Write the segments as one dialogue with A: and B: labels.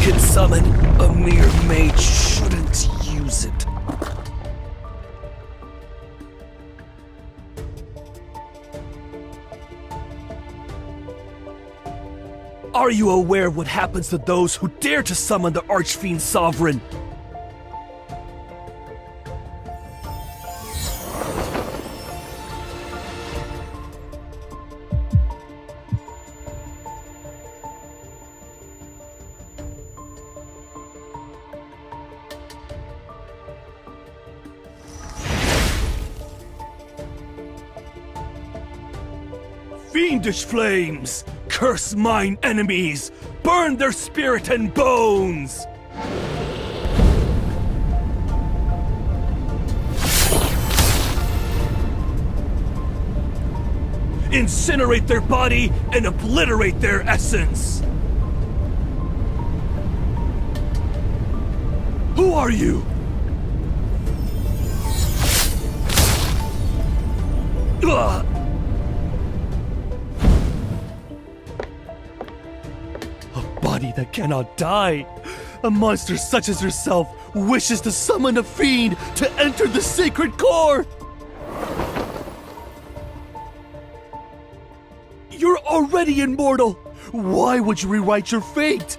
A: can summon, a mere mage shouldn't use it. Are you aware of what happens to those who dare to summon the Archfiend Sovereign? Fiendish flames! Curse mine enemies! Burn their spirit and bones! Incinerate their body and obliterate their essence! Who are you? Ugh! Body that cannot die. A monster such as yourself wishes to summon a fiend to enter the sacred core. You're already immortal. Why would you rewrite your fate?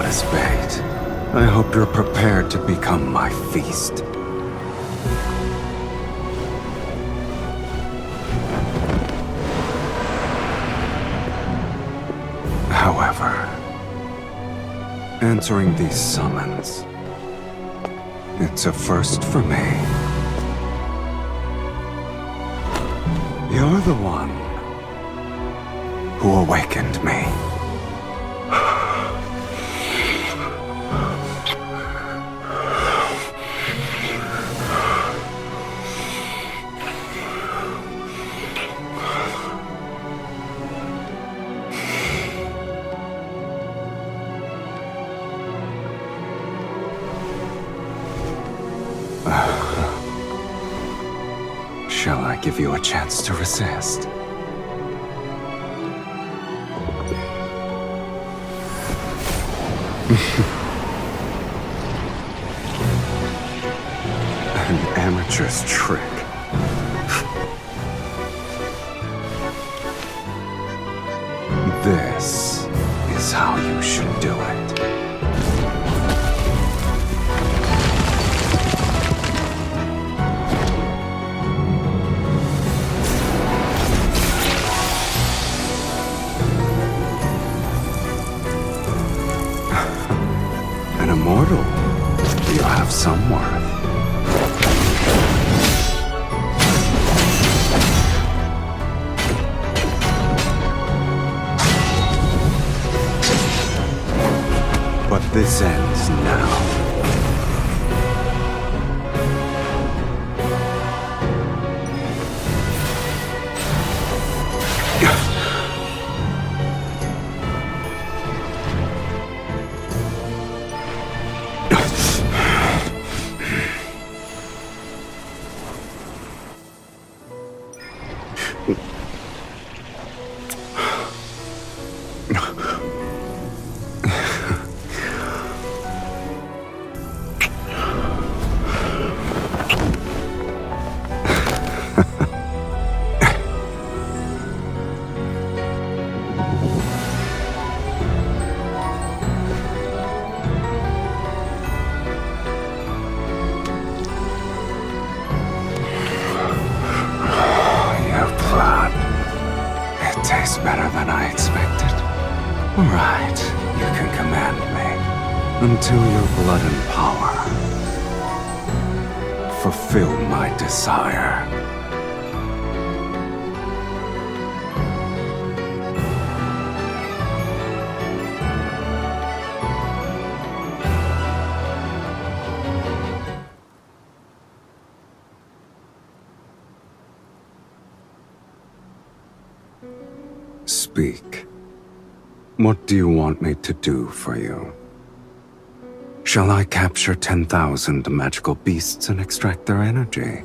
B: as bait. I hope you're prepared to become my feast. However, answering these summons, it's a first for me. You're the one who awakened me. Shall I give you a chance to resist? An amateur's trick. This is how you should do it. An immortal. You have some worth. But this ends now. Tastes better than I expected. Right, you can command me until your blood and power fulfill my desire. Speak. What do you want me to do for you? Shall I capture 10,000 magical beasts and extract their energy?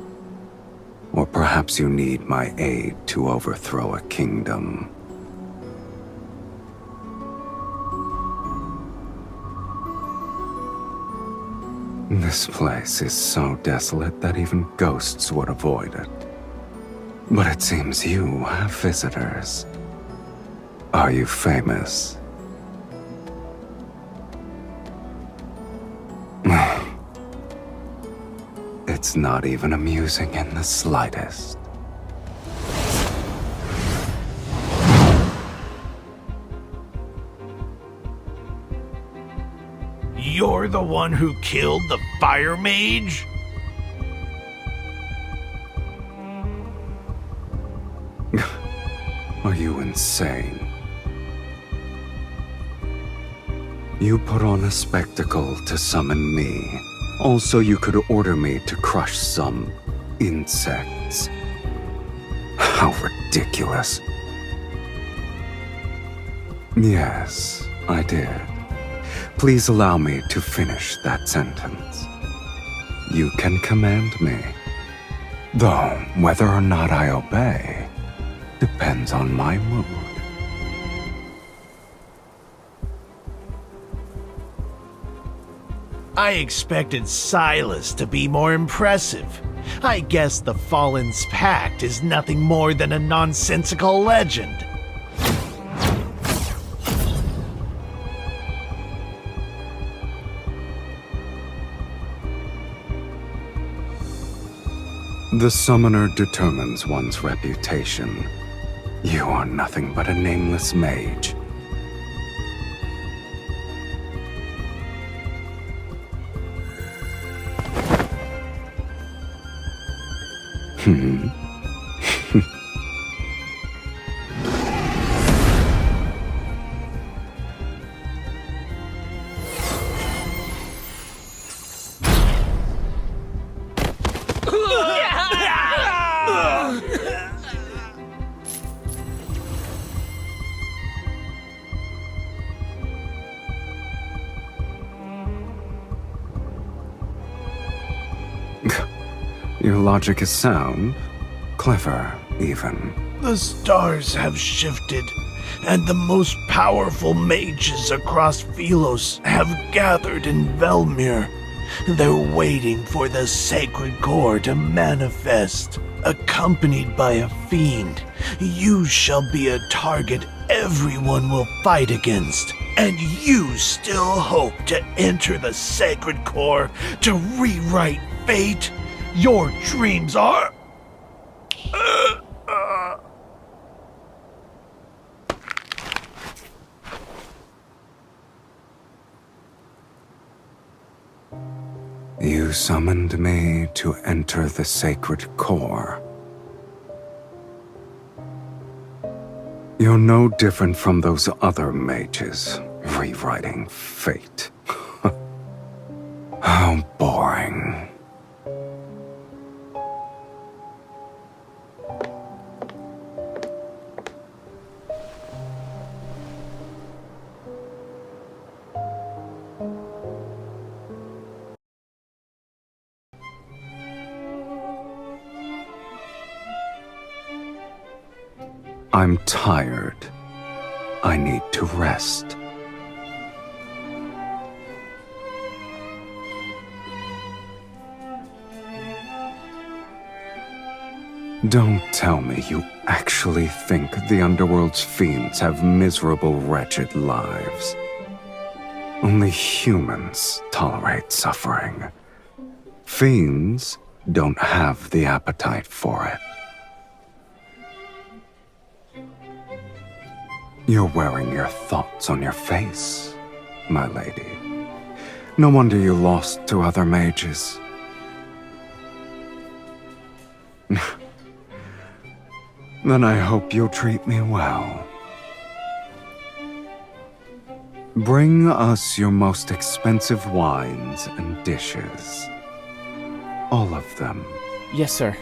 B: Or perhaps you need my aid to overthrow a kingdom? This place is so desolate that even ghosts would avoid it. But it seems you have visitors. Are you famous? It's not even amusing in the slightest.
C: You're the one who killed the fire mage?
B: Are you insane? You put on a spectacle to summon me. Also, you could order me to crush some insects. How ridiculous. Yes, I did. Please allow me to finish that sentence. You can command me. Though, whether or not I obey depends on my mood.
C: I expected Sylus to be more impressive. I guess the Fallen's Pact is nothing more than a nonsensical legend.
B: The summoner determines one's reputation. You are nothing but a nameless mage. Your logic is sound, Clever, even.
C: The stars have shifted, and the most powerful mages across Sylus have gathered in Velmir. They're waiting for the sacred core to manifest. Accompanied by a fiend, you shall be a target everyone will fight against. And you still hope to enter the sacred core to rewrite fate? Your dreams are...
B: You summoned me to enter the sacred core. You're no different from those other mages, rewriting fate. How boring. I'm tired. I need to rest. Don't tell me you actually think the Underworld's fiends have miserable, wretched lives. Only humans tolerate suffering. Fiends don't have the appetite for it. You're wearing your thoughts on your face, my lady. No wonder you lost to other mages. Then I hope you'll treat me well. Bring us your most expensive wines and dishes. All of them.
D: Yes, sir.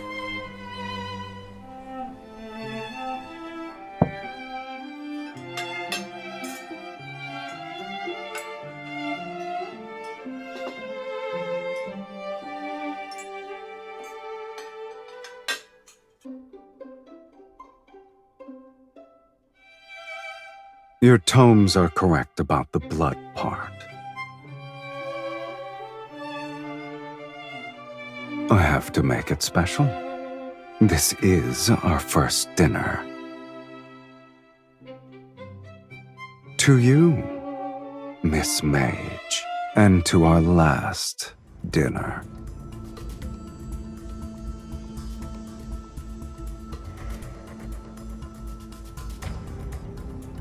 B: Your tomes are correct about the blood part. I have to make it special. This is our first dinner. To you, Miss Mage, and to our last dinner.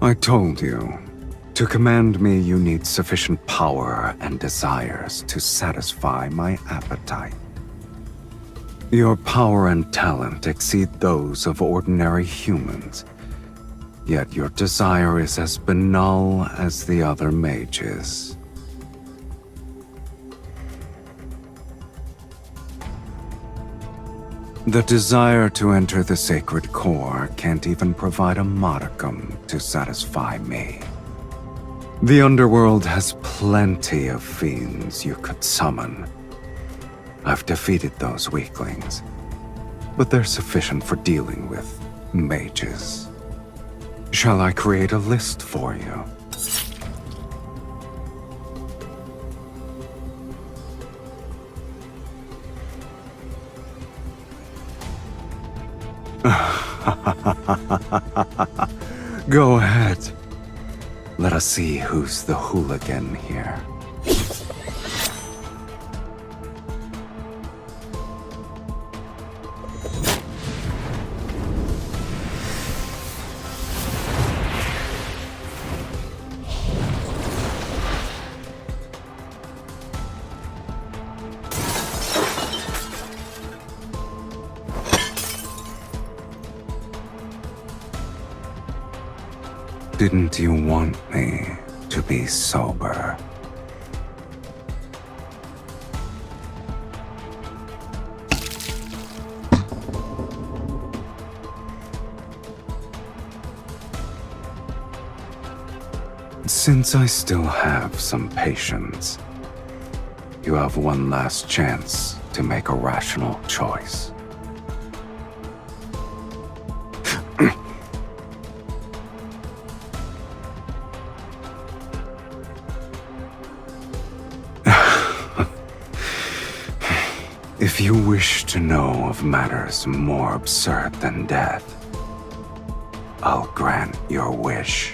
B: I told you, to command me you need sufficient power and desires to satisfy my appetite. Your power and talent exceed those of ordinary humans, yet your desire is as banal as the other mages. The desire to enter the sacred core can't even provide a modicum to satisfy me. The Underworld has plenty of fiends you could summon. I've defeated those weaklings, but they're sufficient for dealing with mages. Shall I create a list for you? Go ahead. Let us see who's the hooligan here. Didn't you want me to be sober? Since I still have some patience, you have one last chance to make a rational choice. You wish to know of matters more absurd than death. I'll grant your wish.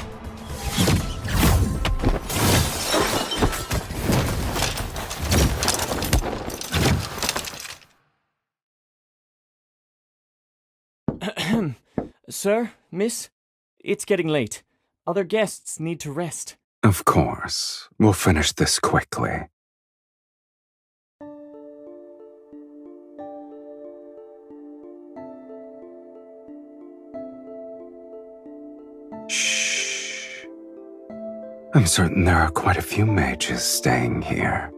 D: Sir, miss, it's getting late. Other guests need to rest.
B: Of course. We'll finish this quickly. Shh. I'm certain there are quite a few mages staying here.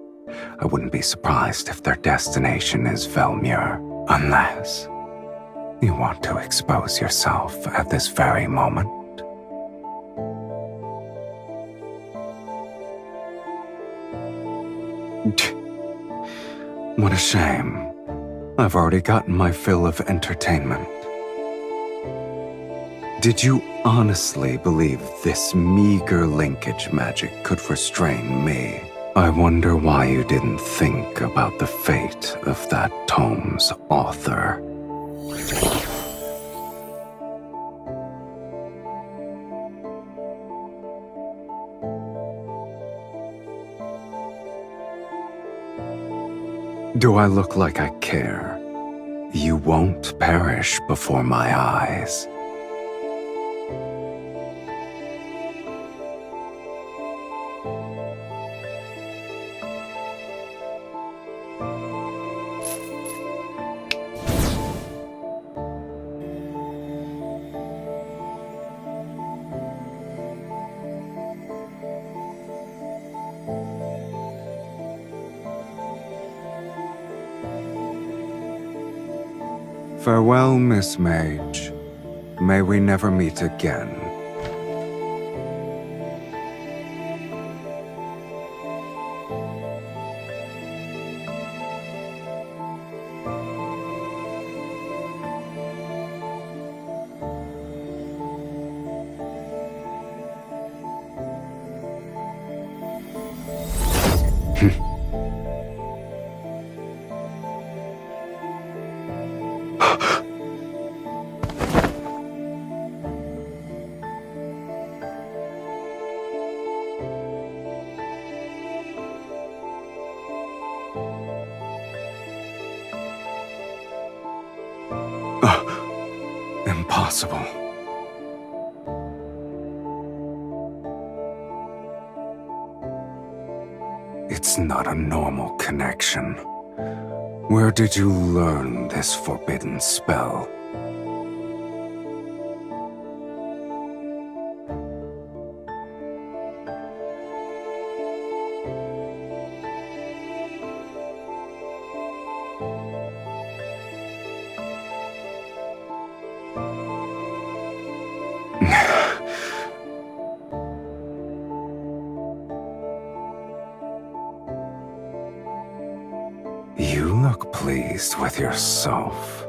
B: I wouldn't be surprised if their destination is Velmure, unless you want to expose yourself at this very moment. What a shame. I've already gotten my fill of entertainment. Did you honestly believe this meager linkage magic could restrain me? I wonder why you didn't think about the fate of that tome's author. Do I look like I care? You won't perish before my eyes. Farewell, Miss Mage. May we never meet again. Impossible. It's not a normal connection. Where did you learn this forbidden spell? You look pleased with yourself.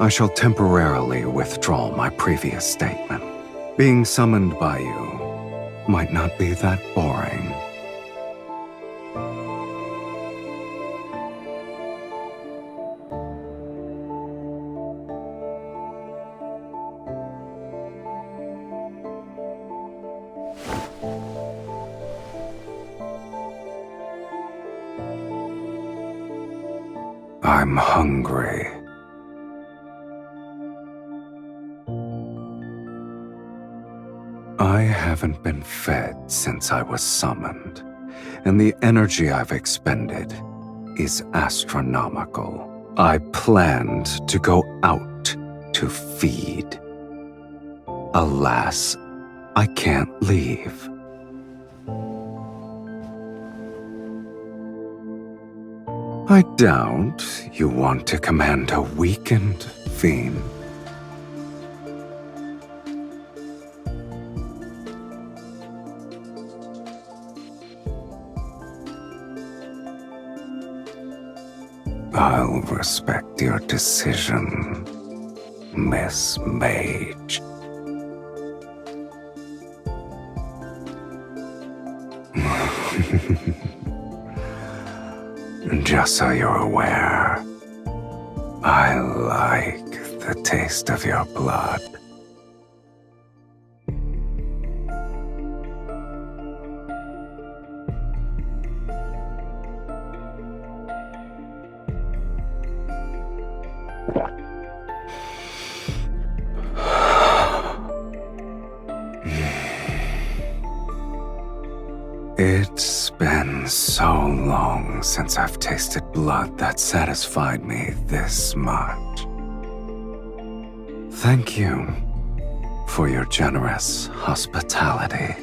B: I shall temporarily withdraw my previous statement. Being summoned by you might not be that boring. I'm hungry. I haven't been fed since I was summoned, and the energy I've expended is astronomical. I planned to go out to feed. Alas, I can't leave. I doubt you want to command a weakened fiend. I'll respect your decision, Miss Mage. Just so you're aware, I like the taste of your blood. It's been so long since I've tasted blood that satisfied me this much. Thank you for your generous hospitality.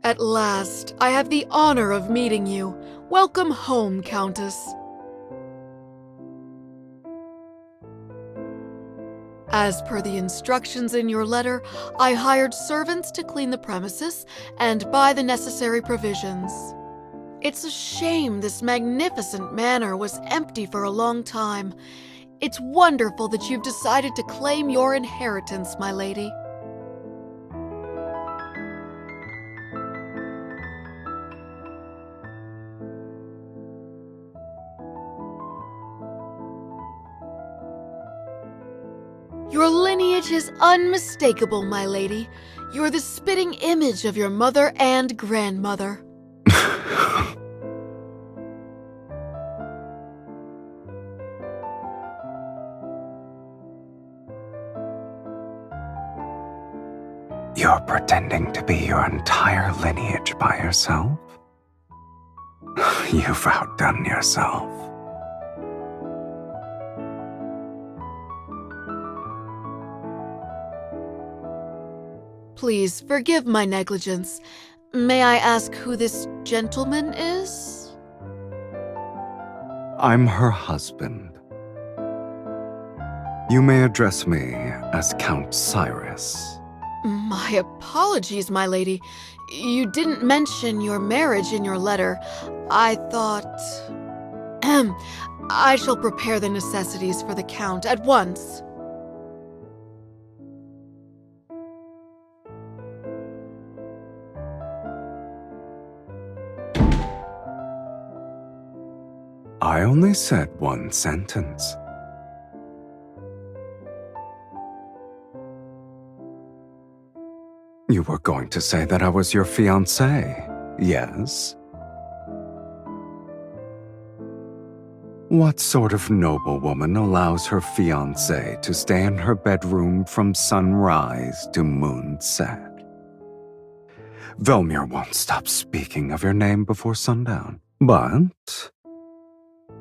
E: At last, I have the honor of meeting you. Welcome home, Countess. As per the instructions in your letter, I hired servants to clean the premises and buy the necessary provisions. It's a shame this magnificent manor was empty for a long time. It's wonderful that you've decided to claim your inheritance, my lady. Your lineage is unmistakable, my lady. You're the spitting image of your mother and grandmother.
B: You're pretending to be your entire lineage by yourself? You've outdone yourself.
E: Please forgive my negligence. May I ask who this gentleman is?
B: I'm her husband. You may address me as Count Cyrus.
E: My apologies, my lady. You didn't mention your marriage in your letter. I thought... I shall prepare the necessities for the Count at once.
B: I only said one sentence. You were going to say that I was your fiancé, yes? What sort of noblewoman allows her fiancé to stay in her bedroom from sunrise to moonset? Velmir won't stop speaking of your name before sundown, but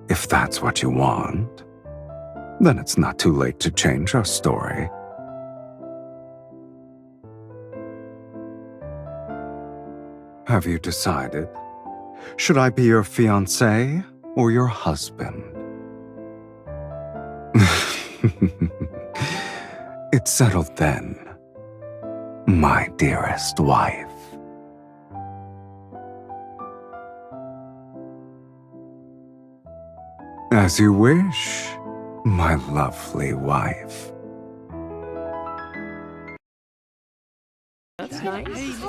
B: if that's what you want, then it's not too late to change our story. Have you decided? Should I be your fiancé or your husband? It's settled then, my dearest wife. As you wish, my lovely wife.
D: That's nice.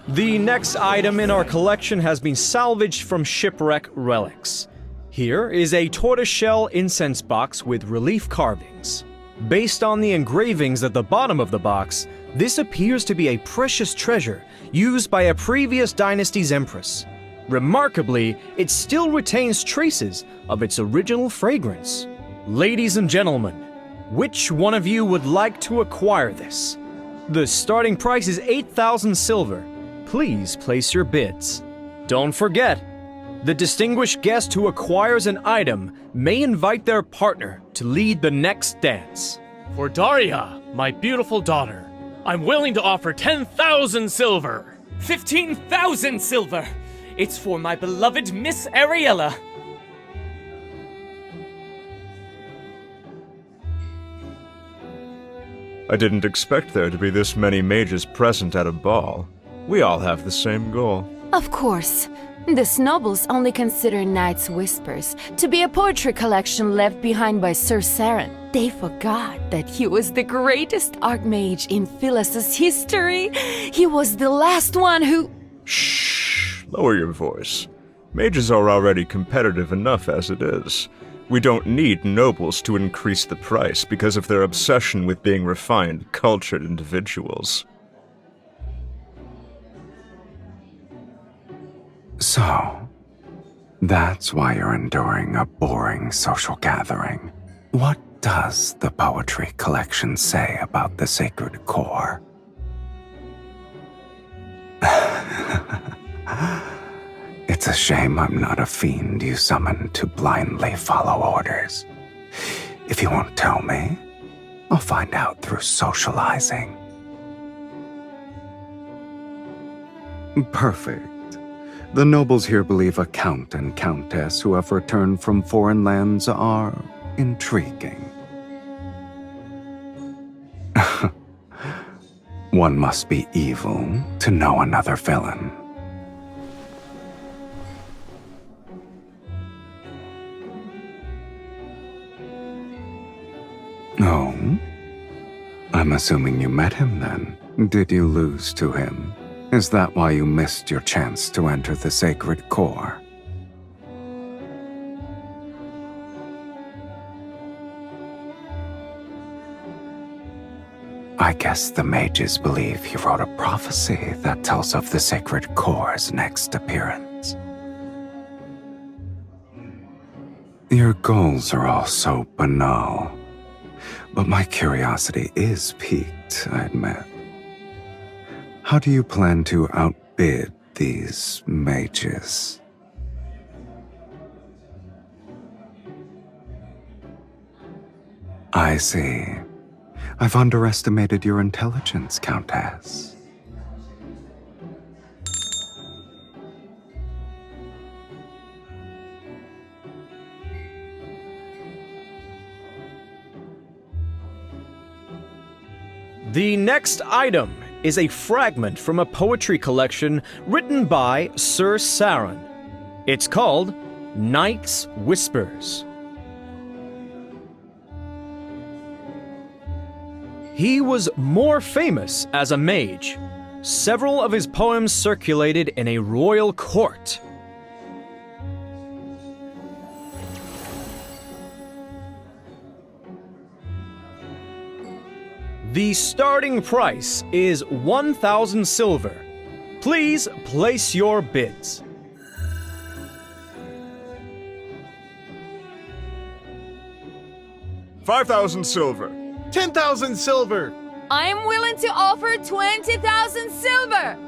F: The next item in our collection has been salvaged from shipwreck relics. Here is a tortoiseshell incense box with relief carvings. Based on the engravings at the bottom of the box, this appears to be a precious treasure used by a previous dynasty's empress. Remarkably, it still retains traces of its original fragrance. Ladies and gentlemen, which one of you would like to acquire this? The starting price is 8,000 silver. Please place your bids. Don't forget, the distinguished guest who acquires an item may invite their partner to lead the next dance.
A: For Daria, my beautiful daughter, I'm willing to offer 10,000 silver.
D: 15,000 silver! It's for my beloved Miss Ariella.
G: I didn't expect there to be this many mages present at a ball. We all have the same goal.
H: Of course. The nobles only consider Night's Whispers to be a poetry collection left behind by Sir Saren. They forgot that he was the greatest archmage in Sylus' history. He was the last one who...
G: Shh! Lower your voice. Mages are already competitive enough as it is. We don't need nobles to increase the price because of their obsession with being refined, cultured individuals.
B: So, that's why you're enduring a boring social gathering. What does the poetry collection say about the sacred core? It's a shame I'm not a fiend you summon to blindly follow orders. If you won't tell me, I'll find out through socializing. Perfect. The nobles here believe a count and countess who have returned from foreign lands are intriguing. One must be evil to know another villain. Oh? I'm assuming you met him then. Did you lose to him? Is that why you missed your chance to enter the sacred core? I guess the mages believe he wrote a prophecy that tells of the sacred core's next appearance. Your goals are all so banal, but my curiosity is piqued, I admit. How do you plan to outbid these mages? I see. I've underestimated your intelligence, Countess.
F: The next item is a fragment from a poetry collection written by Sir Saren. It's called Night's Whispers. He was more famous as a mage. Several of his poems circulated in a royal court. The starting price is 1,000 silver. Please place your bids.
G: $5,000 silver.
C: 10,000 silver!
H: I am willing to offer 20,000 silver!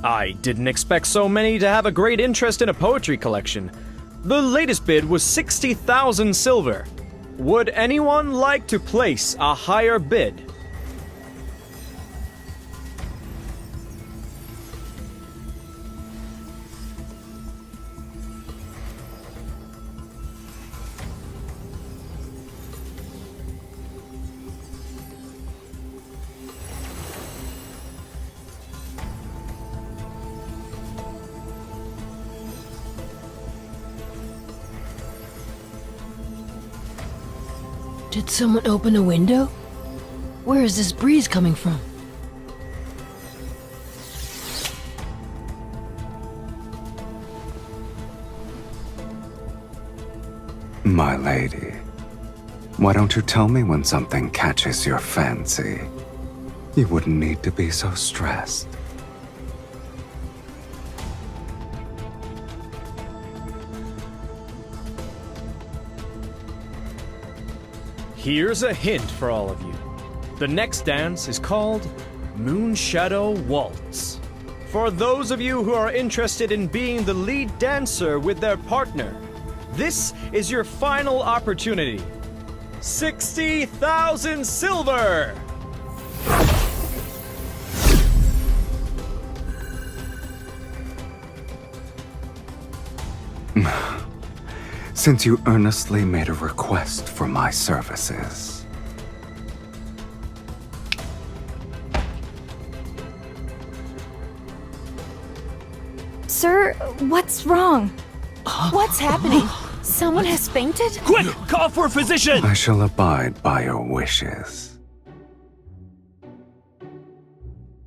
F: I didn't expect so many to have a great interest in a poetry collection. The latest bid was 60,000 silver. Would anyone like to place a higher bid?
I: Did someone open a window? Where is this breeze coming from?
B: My lady, why don't you tell me when something catches your fancy? You wouldn't need to be so stressed.
F: Here's a hint for all of you. The next dance is called Moonshadow Waltz. For those of you who are interested in being the lead dancer with their partner, this is your final opportunity. 60,000 silver!
B: Since you earnestly made a request for my services.
J: Sir, what's wrong? What's happening? Someone has fainted?
A: Quick! Call for a physician!
B: I shall abide by your wishes.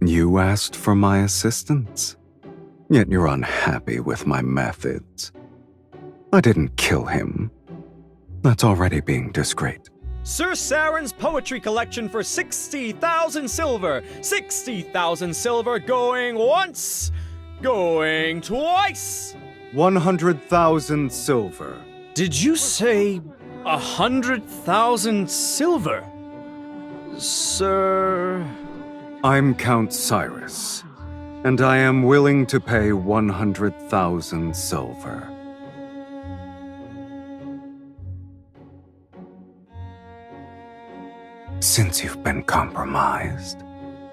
B: You asked for my assistance, yet you're unhappy with my methods. I didn't kill him. That's already being discreet.
F: Sir Saren's poetry collection for 60,000 silver. 60,000 silver going once, going twice.
B: 100,000 silver.
F: Did you say 100,000 silver? Sir...
B: I'm Count Sylus, and I am willing to pay 100,000 silver. Since you've been compromised,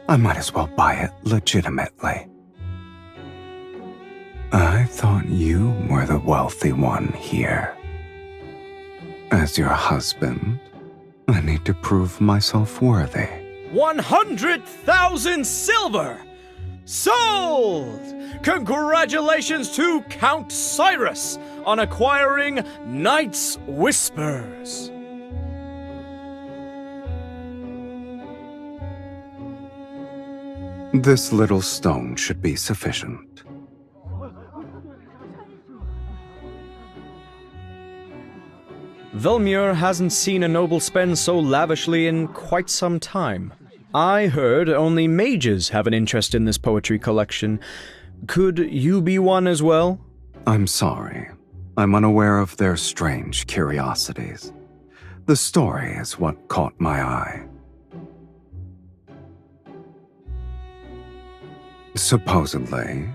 B: I might as well buy it legitimately. I thought you were the wealthy one here. As your husband, I need to prove myself worthy.
F: 100,000 silver! Sold! Congratulations to Count Sylus on acquiring Night's Whispers.
B: This little stone should be sufficient.
F: Velmur hasn't seen a noble spend so lavishly in quite some time. I heard only mages have an interest in this poetry collection. Could you be one as well?
B: I'm sorry. I'm unaware of their strange curiosities. The story is what caught my eye. Supposedly,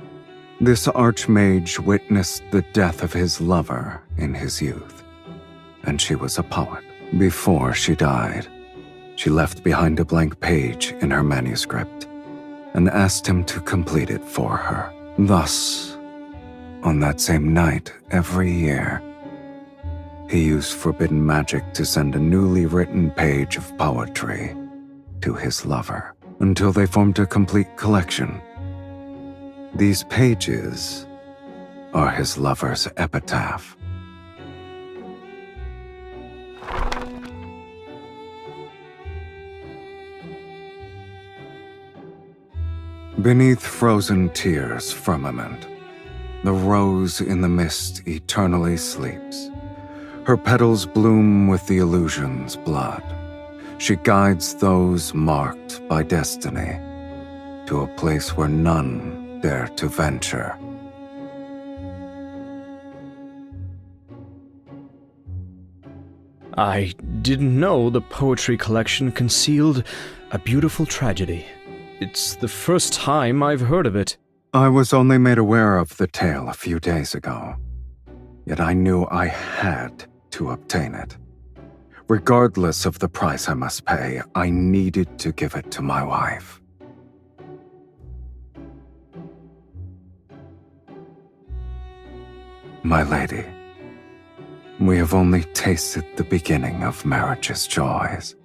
B: this archmage witnessed the death of his lover in his youth, and she was a poet. Before she died, she left behind a blank page in her manuscript and asked him to complete it for her. Thus, on that same night every year, he used forbidden magic to send a newly written page of poetry to his lover until they formed a complete collection. These pages are his lover's epitaph. Beneath frozen tears' firmament, the rose in the mist eternally sleeps. Her petals bloom with the illusion's blood. She guides those marked by destiny to a place where none dare to venture.
F: I didn't know the poetry collection concealed a beautiful tragedy. It's the first time I've heard of it.
B: I was only made aware of the tale a few days ago, yet I knew I had to obtain it. Regardless of the price I must pay, I needed to give it to my wife. My lady, we have only tasted the beginning of marriage's joys.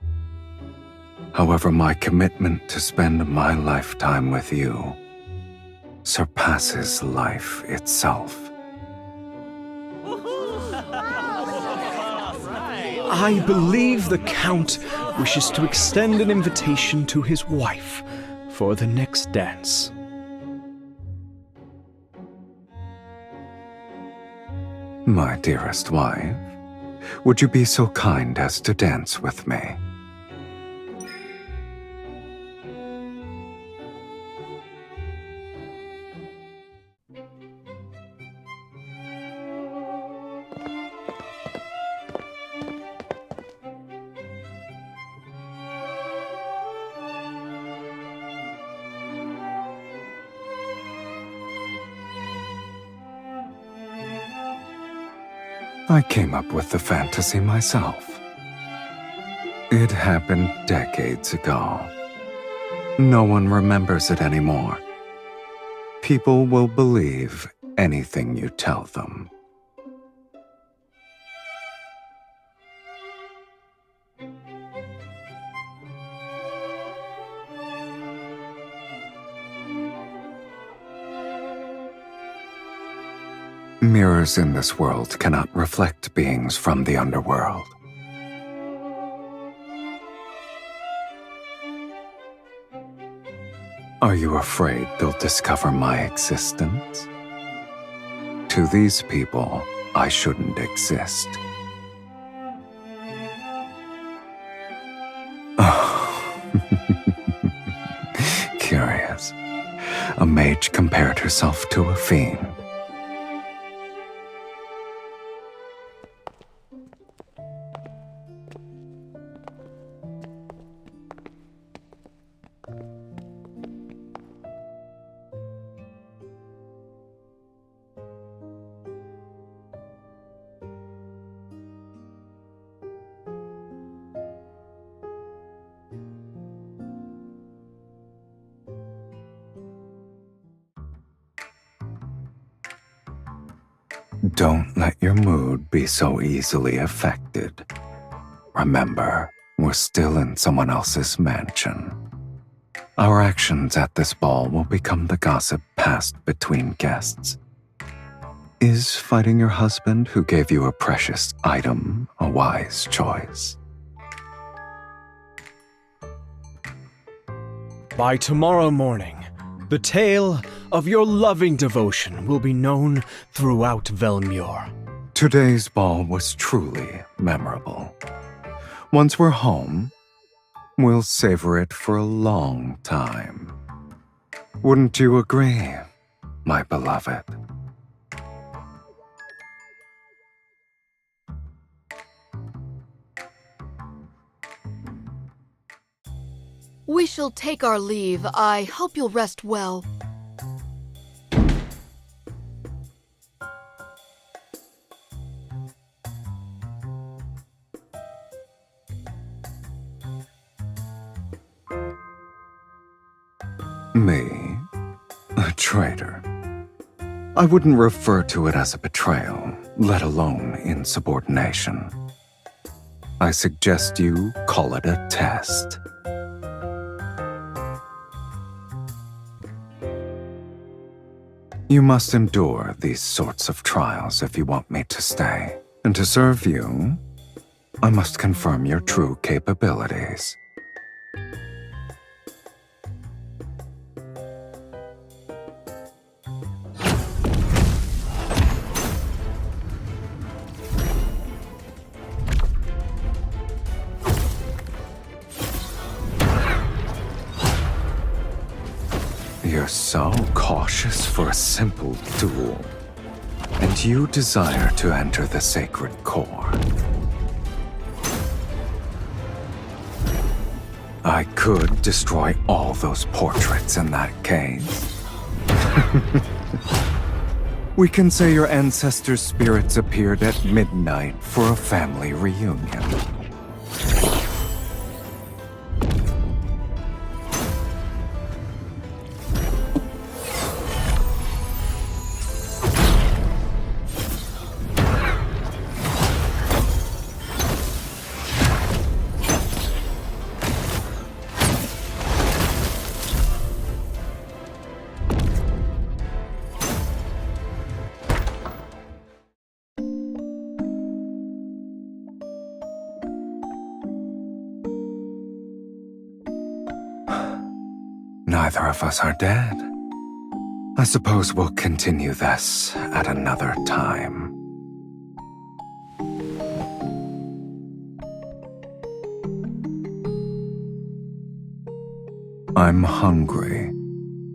B: However, my commitment to spend my lifetime with you surpasses life itself.
F: I believe the Count wishes to extend an invitation to his wife for the next dance.
B: My dearest wife, would you be so kind as to dance with me? I came up with the fantasy myself. It happened decades ago. No one remembers it anymore. People will believe anything you tell them. Mirrors in this world cannot reflect beings from the underworld. Are you afraid they'll discover my existence? To these people, I shouldn't exist. Oh. Curious. A mage compared herself to a fiend. Don't let your mood be so easily affected. Remember, we're still in someone else's mansion. Our actions at this ball will become the gossip passed between guests. Is fighting your husband who gave you a precious item a wise choice?
F: By tomorrow morning, the tale of your loving devotion will be known throughout Velmure.
B: Today's ball was truly memorable. Once we're home, we'll savor it for a long time. Wouldn't you agree, my beloved?
E: We shall take our leave. I hope you'll rest well.
B: Me? A traitor? I wouldn't refer to it as a betrayal, let alone insubordination. I suggest you call it a test. You must endure these sorts of trials if you want me to stay. And to serve you, I must confirm your true capabilities. You're so cautious for a simple duel, and you desire to enter the sacred core. I could destroy all those portraits in that case. We can say your ancestors' spirits appeared at midnight for a family reunion. neither of us are dead. I suppose we'll continue this at another time. I'm hungry.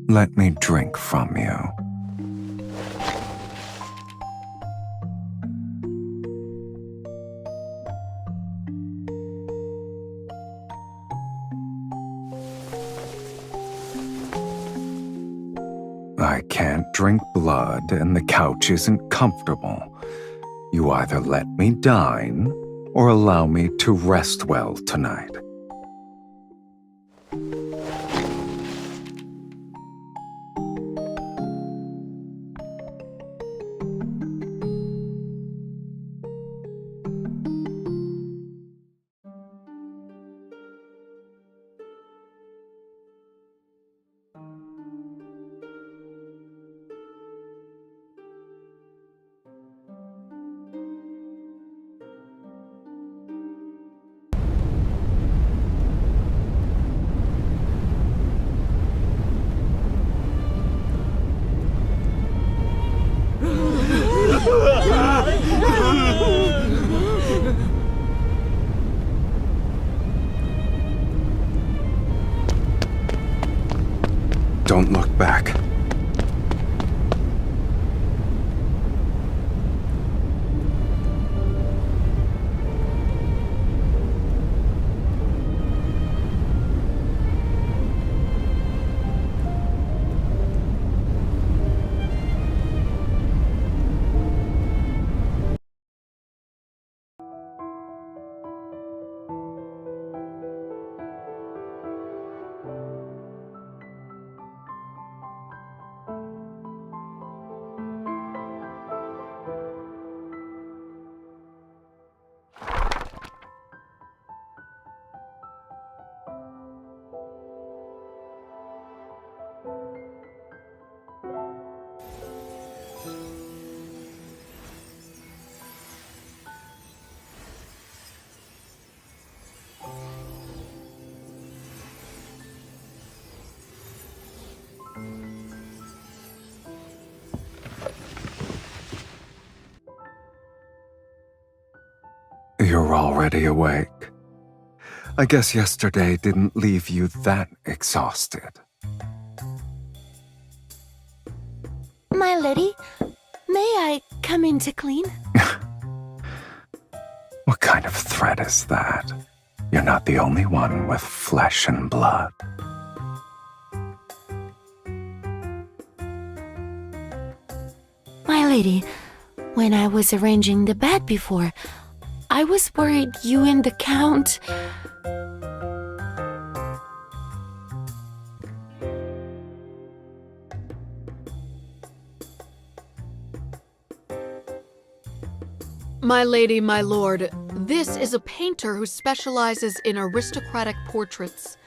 B: Let me drink from you. I can't drink blood and the couch isn't comfortable. You either let me dine or allow me to rest well tonight. Don't look back. You're already awake. I guess yesterday didn't leave you that exhausted.
H: My lady, may I come in to clean?
B: What kind of threat is that? You're not the only one with flesh and blood.
H: My lady, when I was arranging the bed before, I was worried you and the Count...
E: My lady, my lord, this is a painter who specializes in aristocratic portraits.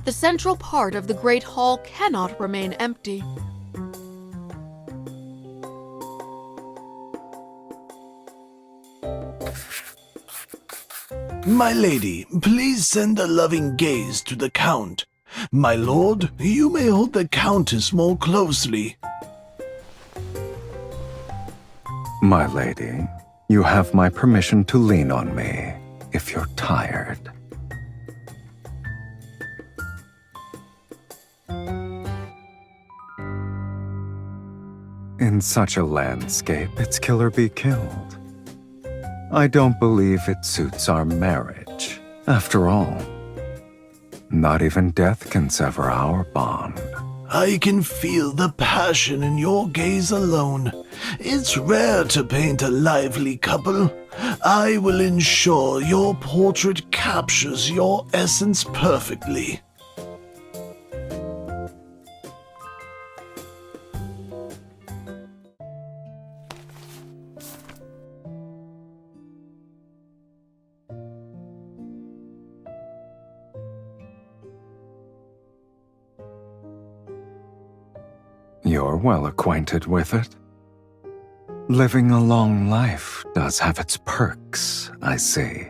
E: The central part of the Great Hall cannot remain empty.
C: My lady, please send a loving gaze to the Count. My lord, you may hold the Countess more closely.
B: My lady, you have my permission to lean on me if you're tired. In such a landscape, it's kill or be killed. I don't believe it suits our marriage. After all, not even death can sever our bond.
C: I can feel the passion in your gaze alone. It's rare to paint a lively couple. I will ensure your portrait captures your essence perfectly.
B: You're well acquainted with it. Living a long life does have its perks, I see.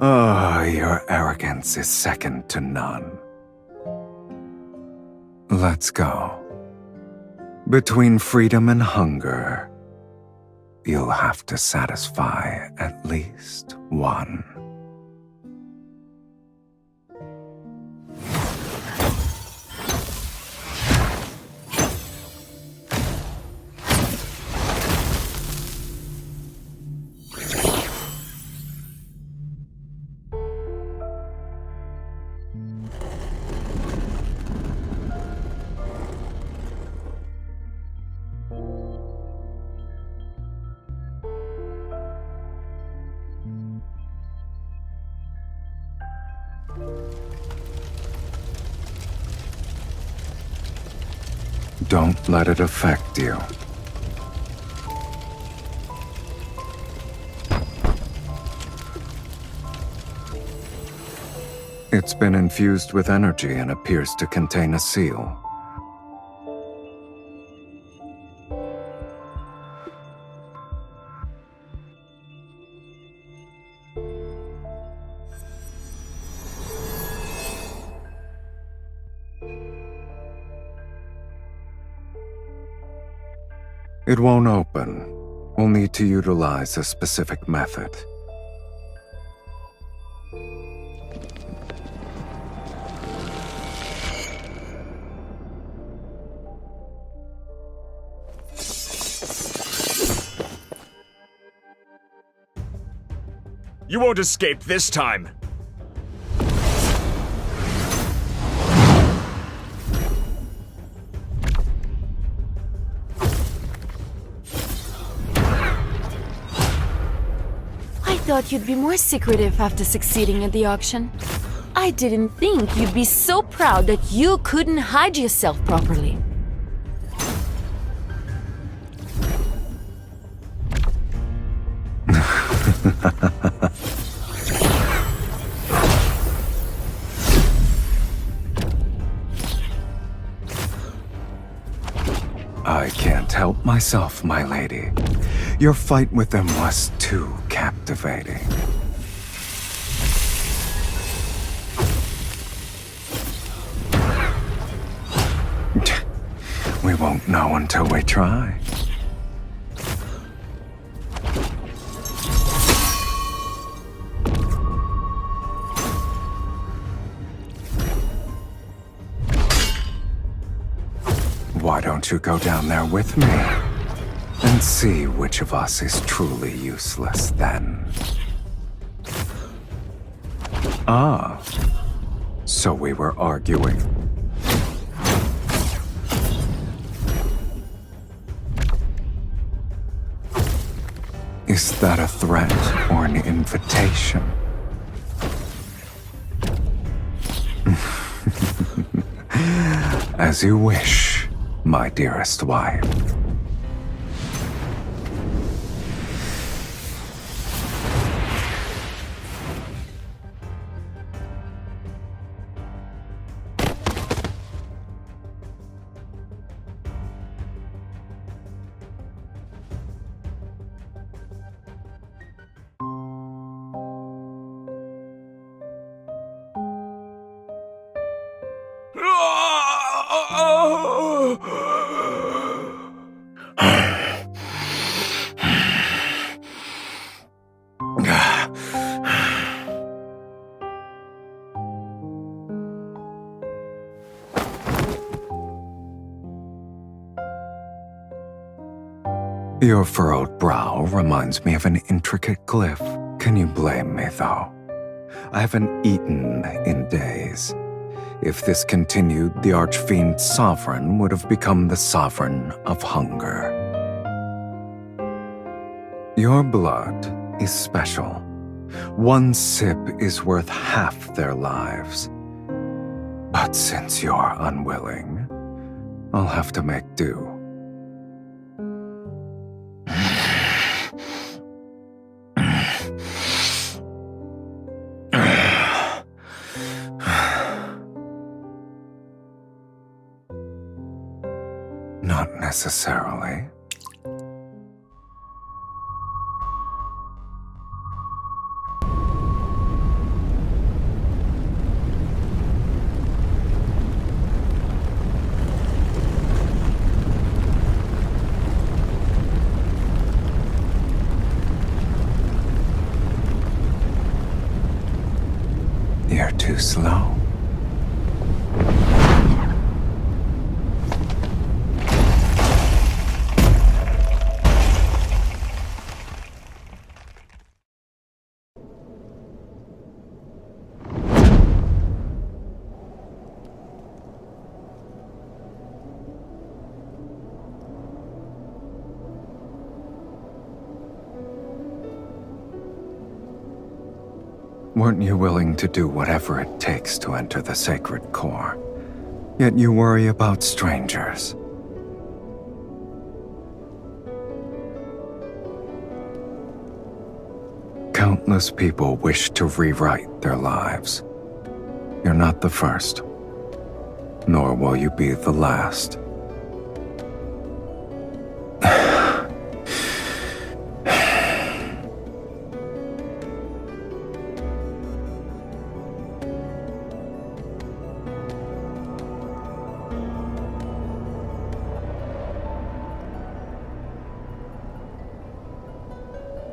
B: Oh, your arrogance is second to none. Let's go. Between freedom and hunger, you'll have to satisfy at least one. Don't let it affect you. It's been infused with energy and appears to contain a seal. It won't open. We'll need to utilize a specific method.
G: You won't escape this time!
H: I thought you'd be more secretive after succeeding at the auction. I didn't think you'd be so proud that you couldn't hide yourself properly.
B: I can't help myself, my lady. Your fight with them was too captivating. We won't know until we try. Why don't you go down there with me? And see which of us is truly useless then. Ah, so we were arguing. Is that a threat or an invitation? As you wish, my dearest wife. Your furrowed brow reminds me of an intricate glyph. Can you blame me, though? I haven't eaten in days. If this continued, the Archfiend's sovereign would have become the sovereign of hunger. Your blood is special. One sip is worth half their lives. But since you're unwilling, I'll have to make do. Not necessarily. slow. Weren't you willing to do whatever it takes to enter the sacred core? Yet you worry about strangers. Countless people wish to rewrite their lives. You're not the first, nor will you be the last.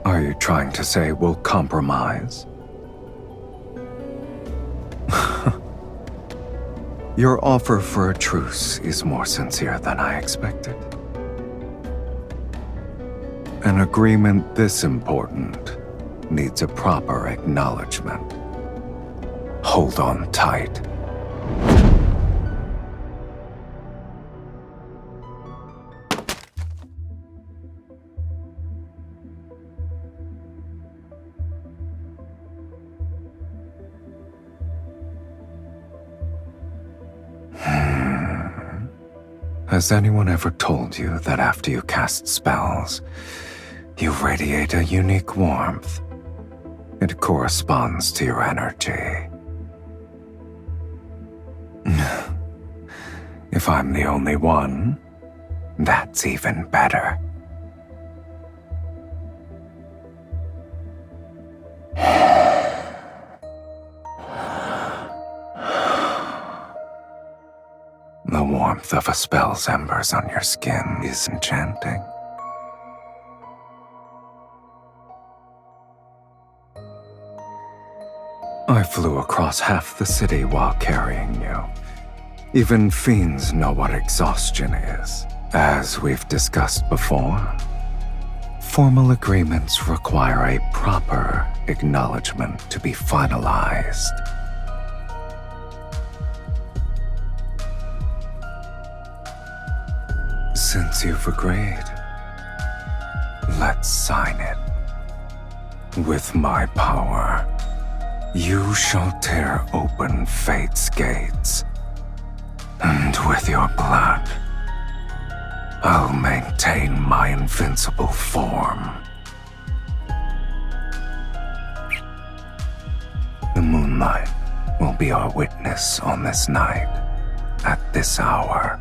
B: Are you trying to say we'll compromise? Your offer for a truce is more sincere than I expected. An agreement this important needs a proper acknowledgement. Hold on tight. Has anyone ever told you that after you cast spells, you radiate a unique warmth? It corresponds to your energy. If I'm the only one, that's even better. The warmth of a spell's embers on your skin is enchanting. I flew across half the city while carrying you. Even fiends know what exhaustion is. As we've discussed before, formal agreements require a proper acknowledgement to be finalized. Since you've agreed, let's sign it. With my power, you shall tear open fate's gates, and with your blood, I'll maintain my invincible form. The moonlight will be our witness on this night, at this hour.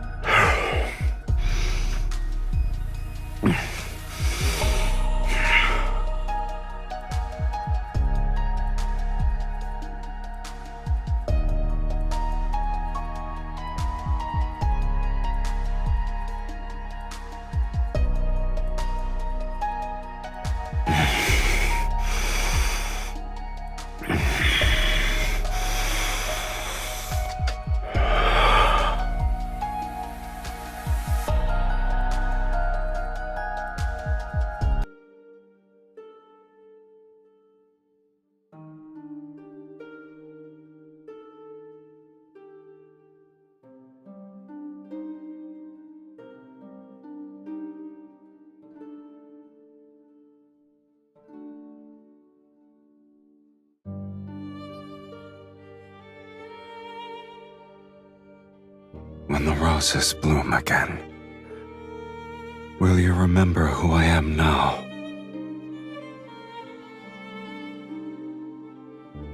B: When the roses bloom again, will you remember who I am now?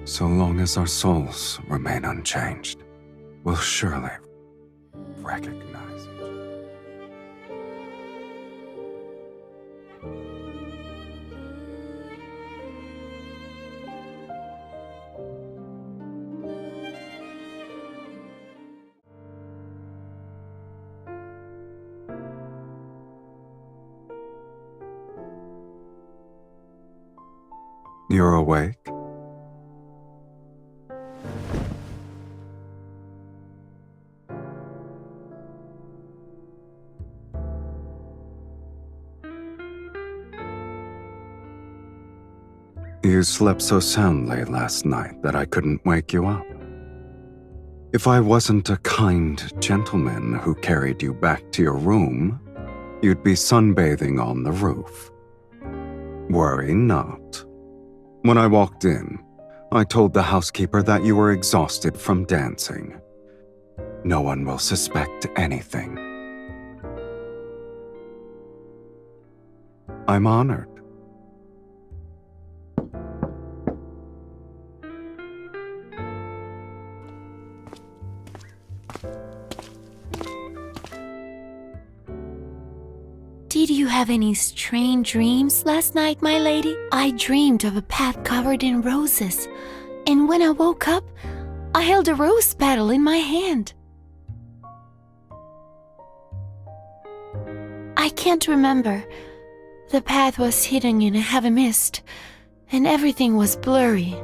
B: So long as our souls remain unchanged, we'll surely recognize each other. You're awake? you slept so soundly last night that I couldn't wake you up. If I wasn't a kind gentleman who carried you back to your room, you'd be sunbathing on the roof. Worry not. When I walked in, I told the housekeeper that you were exhausted from dancing. No one will suspect anything. I'm honored.
H: Did you have any strange dreams last night, my lady? I dreamed of a path covered in roses, and when I woke up, I held a rose petal in my hand. I can't remember. The path was hidden in a heavy mist, and everything was blurry.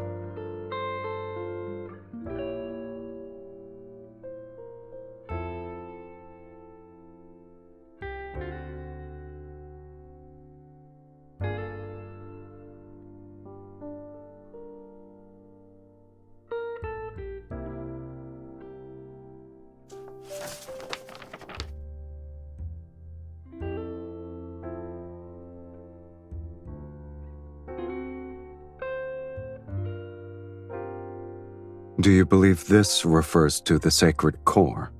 B: Do you believe this refers to the sacred core?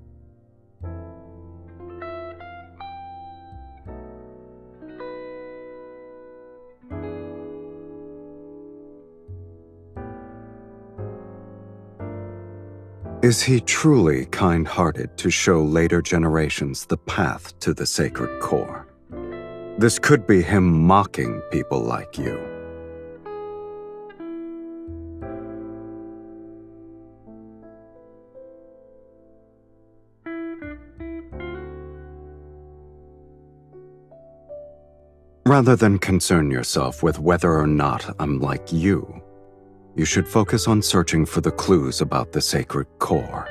B: Is he truly kind-hearted to show later generations the path to the sacred core? This could be him mocking people like you. Rather than concern yourself with whether or not I'm like you, you should focus on searching for the clues about the sacred core.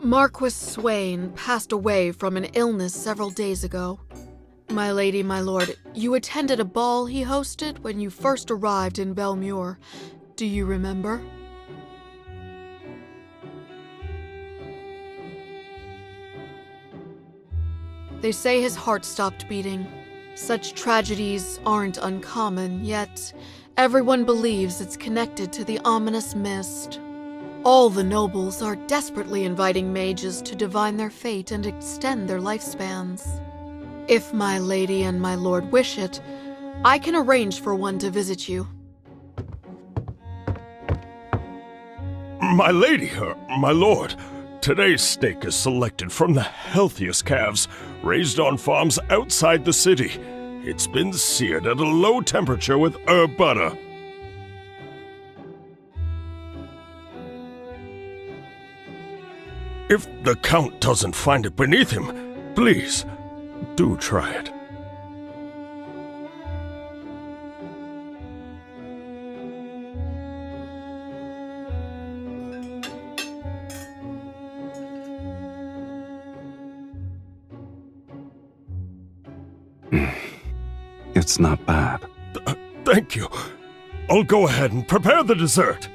E: Marquis Swain passed away from an illness several days ago. My lady, my lord, you attended a ball he hosted when you first arrived in Belmure. Do you remember? They say his heart stopped beating. Such tragedies aren't uncommon, yet everyone believes it's connected to the ominous mist. All the nobles are desperately inviting mages to divine their fate and extend their lifespans. If my lady and my lord wish it, I can arrange for one to visit you.
C: My lady, my lord, today's steak is selected from the healthiest calves raised on farms outside the city. It's been seared at a low temperature with herb butter. If the Count doesn't find it beneath him, please, do try it.
B: It's not bad.
A: Thank you. I'll go ahead and prepare the dessert.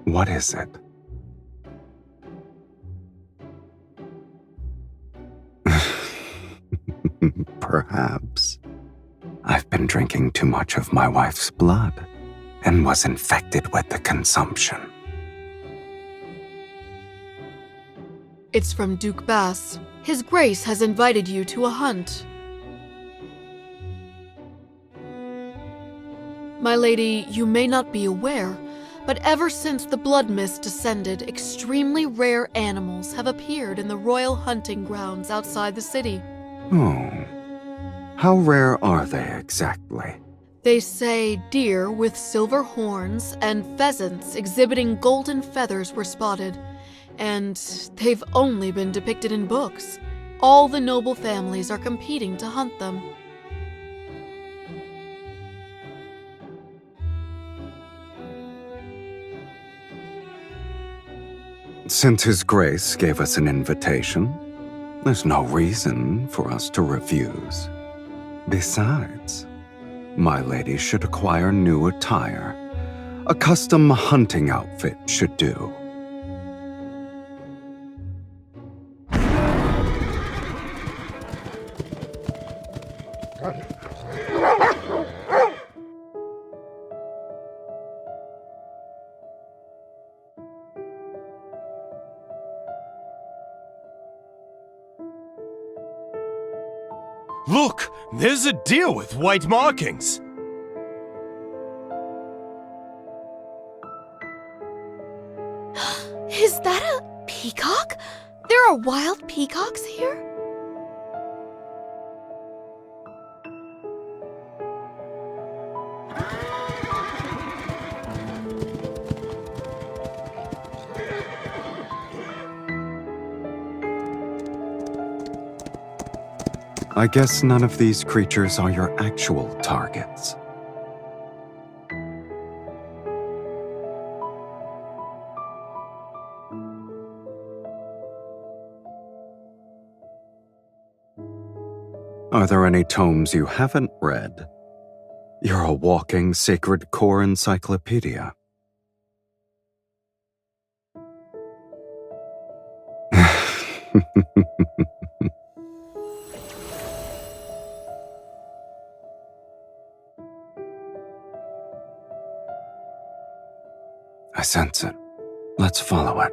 B: What is it? Perhaps. I've been drinking too much of my wife's blood and was infected with the consumption.
E: It's from Duke Bass. His Grace has invited you to a hunt. My lady, you may not be aware, but ever since the blood mist descended, extremely rare animals have appeared in the royal hunting grounds outside the city.
B: Oh. How rare are they exactly?
E: They say deer with silver horns and pheasants exhibiting golden feathers were spotted, and they've only been depicted in books. All the noble families are competing to hunt them.
B: Since His Grace gave us an invitation, there's no reason for us to refuse. Besides, my lady should acquire new attire. A custom hunting outfit should do.
A: Look, there's a deer with white markings.
E: Is that a peacock? There are wild peacocks here?
B: I guess none of these creatures are your actual targets. Are there any tomes you haven't read? You're a walking sacred core encyclopedia. I sense it. Let's follow it.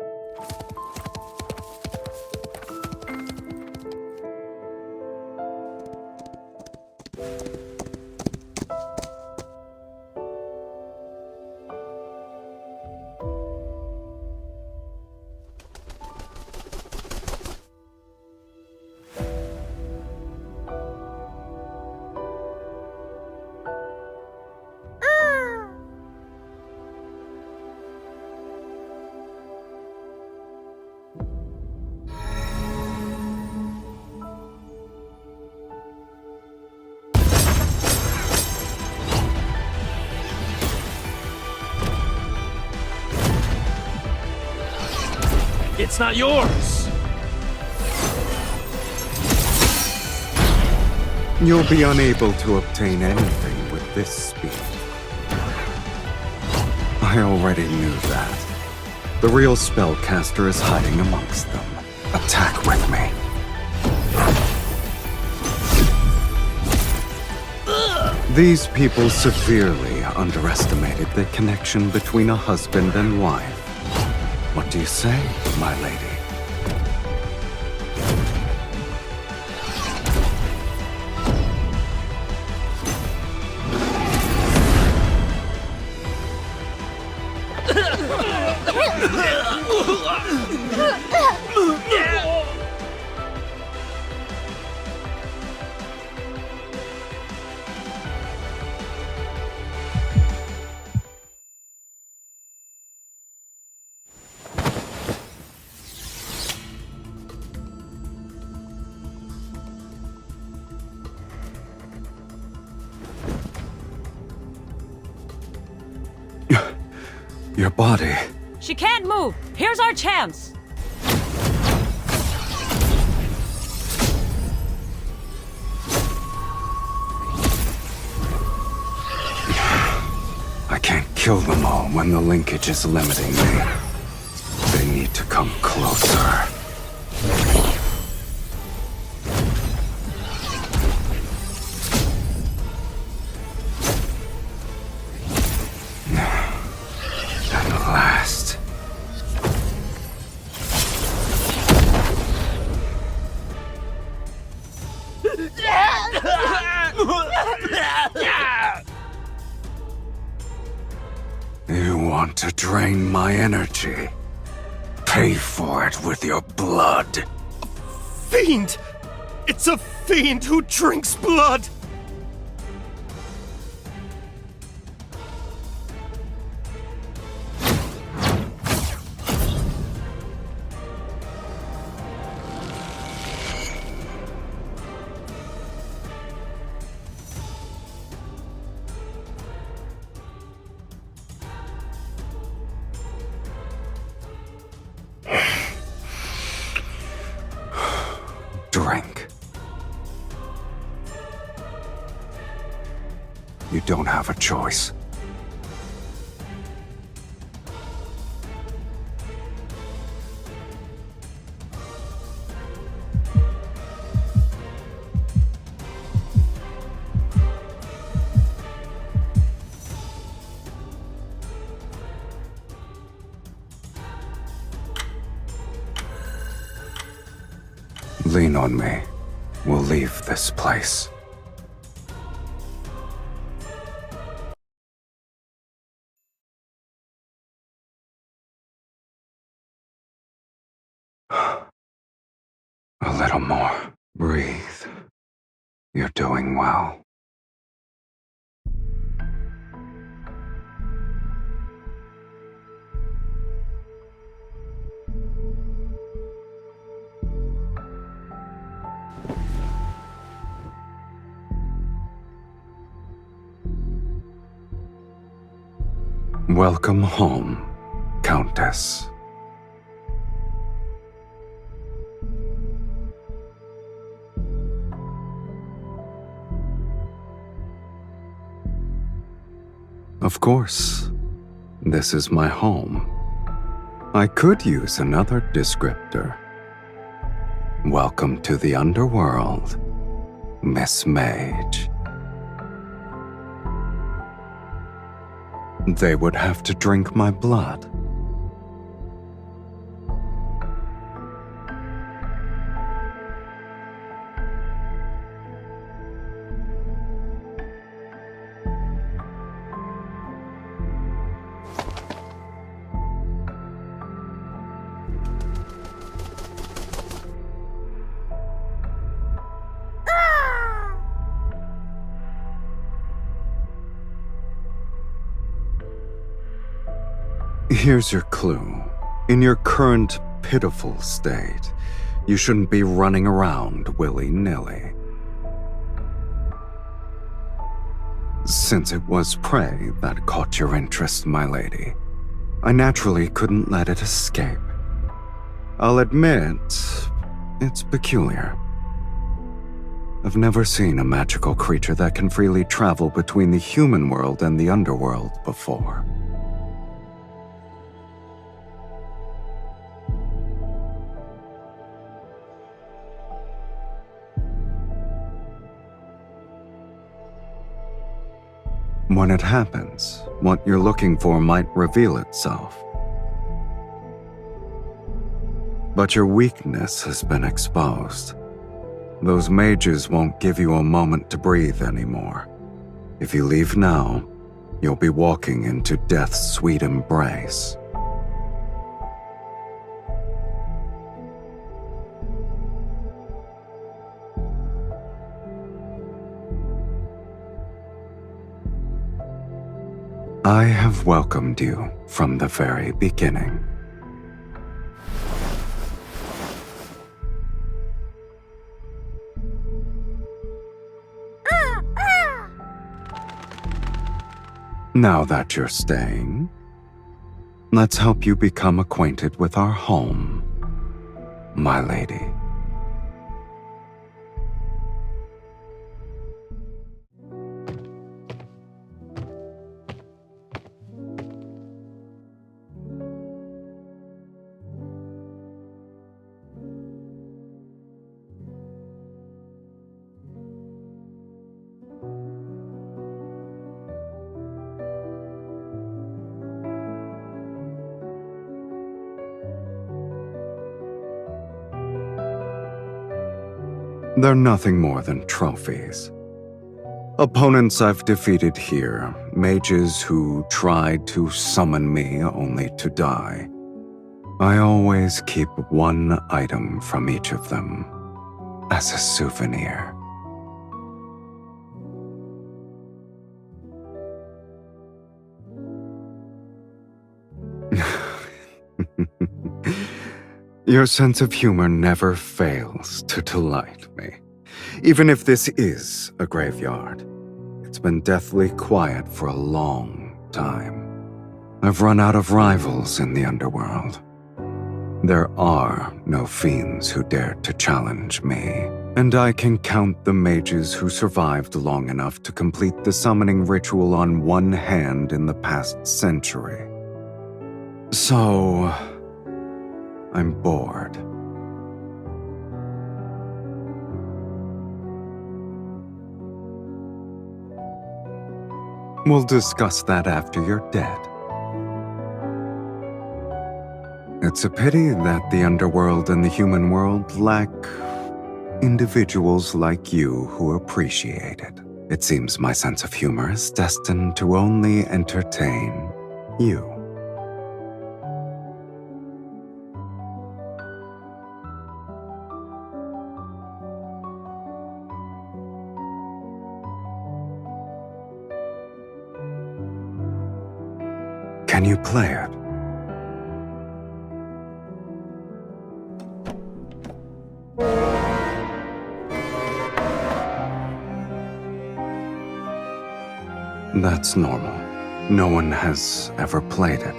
A: It's not yours!
B: You'll be unable to obtain anything with this speed. I already knew that. The real spellcaster is hiding amongst them. Attack with me. These people severely underestimated the connection between a husband and wife. What do you say, my lady? Your body,
J: She can't move! Here's our chance!
B: I can't kill them all when the linkage is limiting me. They need to come closer. At last. You want to drain my energy? Pay for it with your blood.
A: Fiend! It's a fiend who drinks blood!
B: Drink. You don't have a choice. Lean on me. We'll leave this place. A little more. Breathe. You're doing well. Welcome home, Countess. Of course, this is my home. I could use another descriptor. Welcome to the underworld, Miss Mage. They would have to drink my blood. Here's your clue. In your current pitiful state, you shouldn't be running around willy-nilly. Since it was prey that caught your interest, my lady, I naturally couldn't let it escape. I'll admit, it's peculiar. I've never seen a magical creature that can freely travel between the human world and the underworld before. When it happens, what you're looking for might reveal itself. But your weakness has been exposed. Those mages won't give you a moment to breathe anymore. If you leave now, you'll be walking into death's sweet embrace. I have welcomed you from the very beginning. Now that you're staying, Let's help you become acquainted with our home, my lady. They're nothing more than trophies. Opponents I've defeated here, mages who tried to summon me only to die. I always keep one item from each of them as a souvenir. Your sense of humor never fails to delight me. Even if this is a graveyard, it's been deathly quiet for a long time. I've run out of rivals in the underworld. There are no fiends who dare to challenge me, and I can count the mages who survived long enough to complete the summoning ritual on one hand in the past century. So, I'm bored. We'll discuss that after you're dead. It's a pity that the underworld and the human world lack individuals like you who appreciate it. It seems my sense of humor is destined to only entertain you. Can you play it? That's normal. No one has ever played it.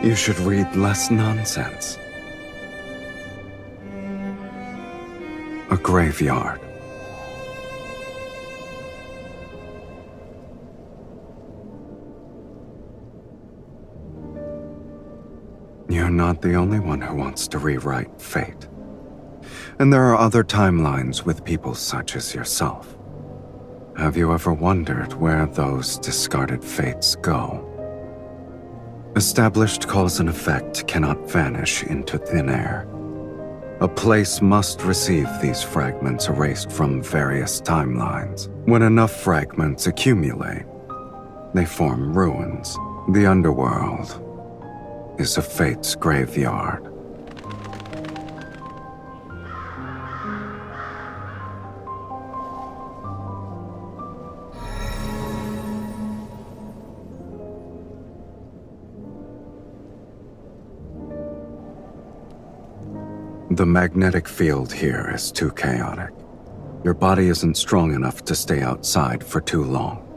B: You should read less nonsense. A graveyard. You're not the only one who wants to rewrite fate. And there are other timelines with people such as yourself. Have you ever wondered where those discarded fates go? Established cause and effect cannot vanish into thin air. A place must receive these fragments erased from various timelines. When enough fragments accumulate, they form ruins. The underworld is a fate's graveyard. The magnetic field here is too chaotic. Your body isn't strong enough to stay outside for too long.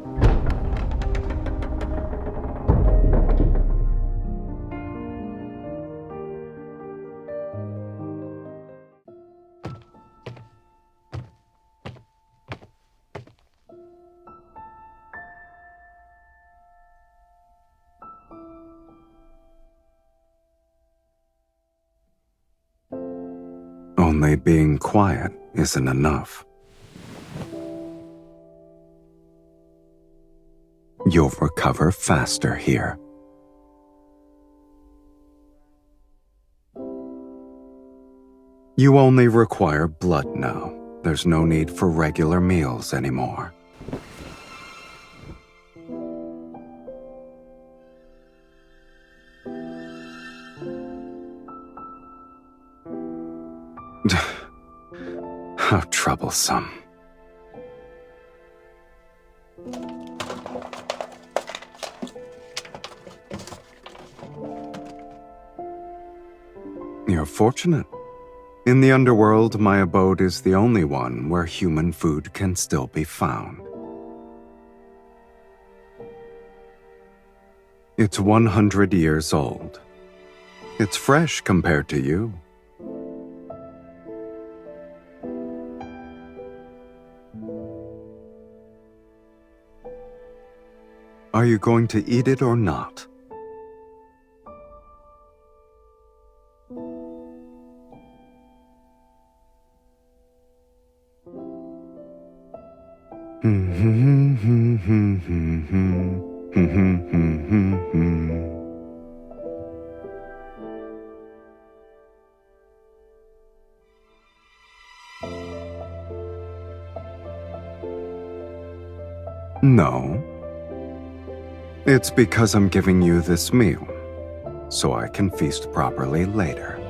B: Only being quiet isn't enough. You'll recover faster here. You only require blood now. There's no need for regular meals anymore. How troublesome. You're fortunate. In the underworld, my abode is the only one where human food can still be found. It's 100 years old. It's fresh compared to you. Are you going to eat it or not? No. It's because I'm giving you this meal, so I can feast properly later.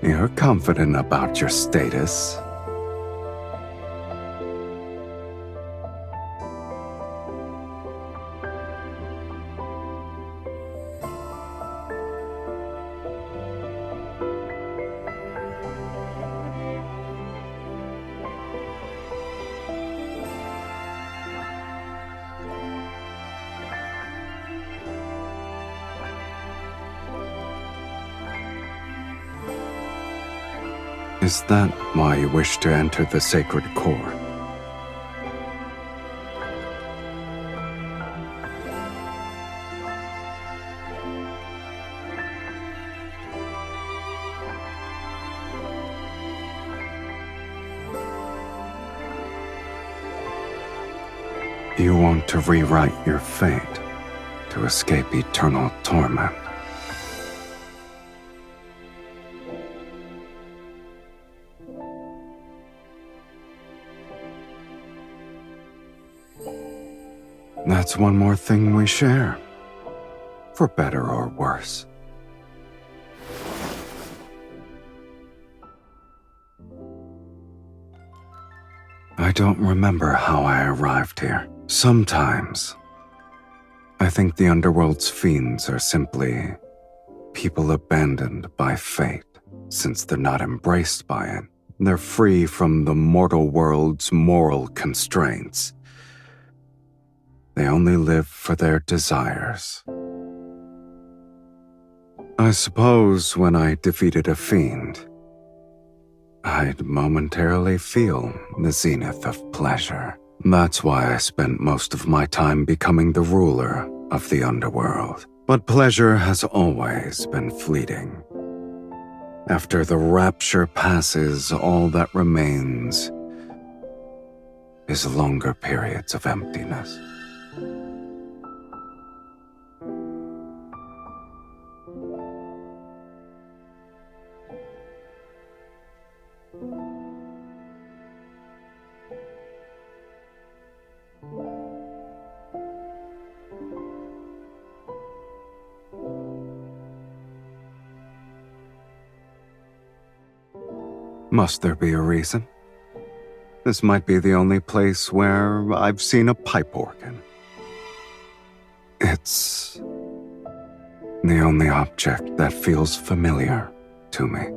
B: You're confident about your status. Is that why you wish to enter the sacred core? You want to rewrite your fate to escape eternal torment. That's one more thing we share, for better or worse. I don't remember how I arrived here. Sometimes, I think the underworld's fiends are simply people abandoned by fate, since they're not embraced by it. They're free from the mortal world's moral constraints. They only live for their desires. I suppose when I defeated a fiend, I'd momentarily feel the zenith of pleasure. That's why I spent most of my time becoming the ruler of the underworld. But pleasure has always been fleeting. After the rapture passes, all that remains is longer periods of emptiness. Must there be a reason? This might be the only place where I've seen a pipe organ. It's the only object that feels familiar to me.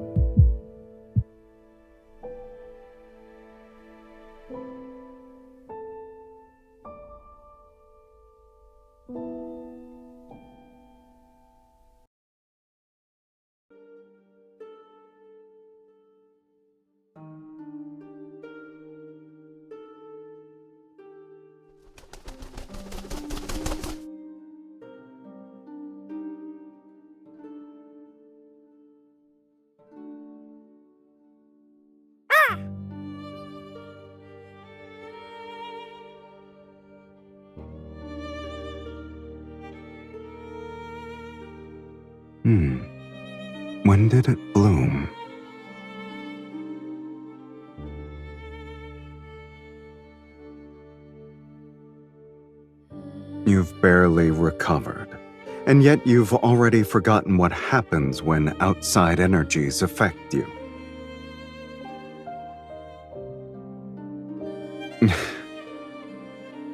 B: When did it bloom? You've barely recovered, and yet you've already forgotten what happens when outside energies affect you.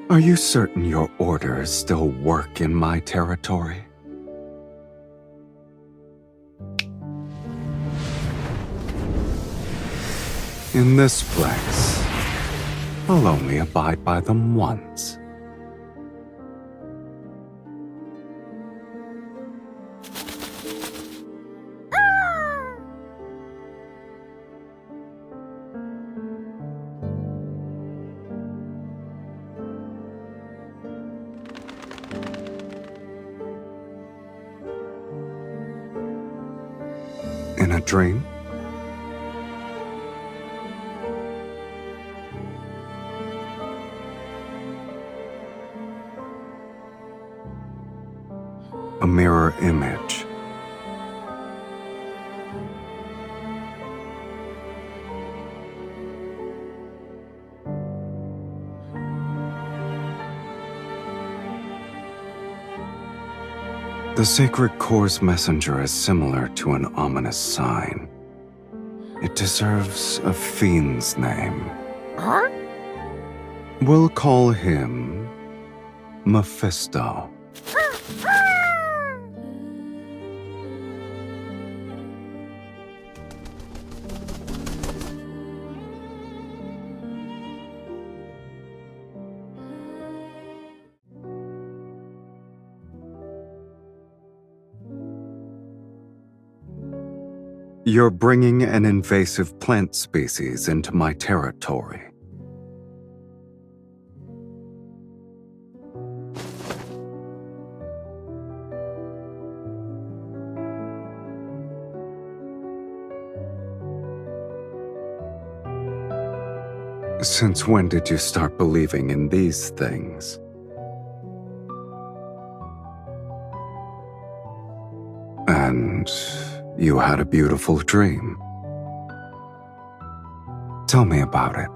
B: Are you certain your orders still work in my territory? In this place, I'll only abide by them once. In a dream? A mirror image. The sacred core's messenger is similar to an ominous sign. It deserves a fiend's name. We'll call him Mephisto. You're bringing an invasive plant species into my territory. Since when did you start believing in these things? And you had a beautiful dream. Tell me about it.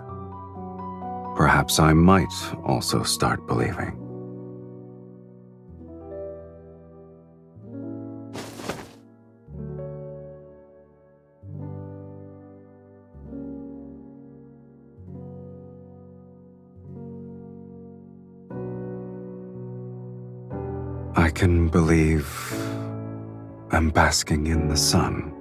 B: Perhaps I might also start believing. I can believe I'm basking in the sun.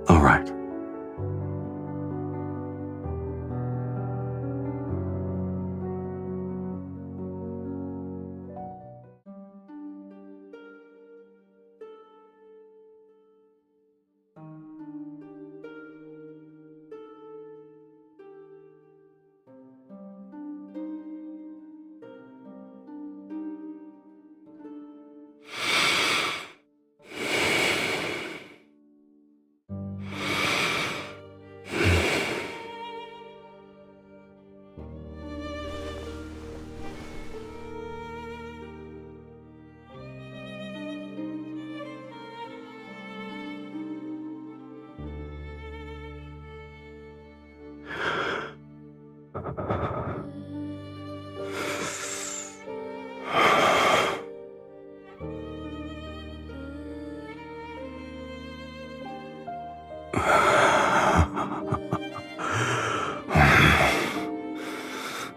B: All right.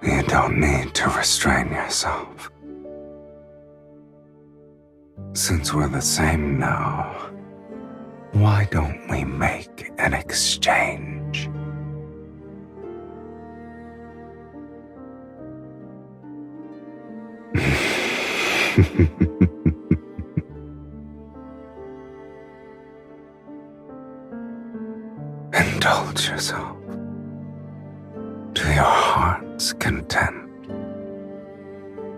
B: You don't need to restrain yourself. Since we're the same now, why don't we make an exchange? Indulge yourself to your heart's content,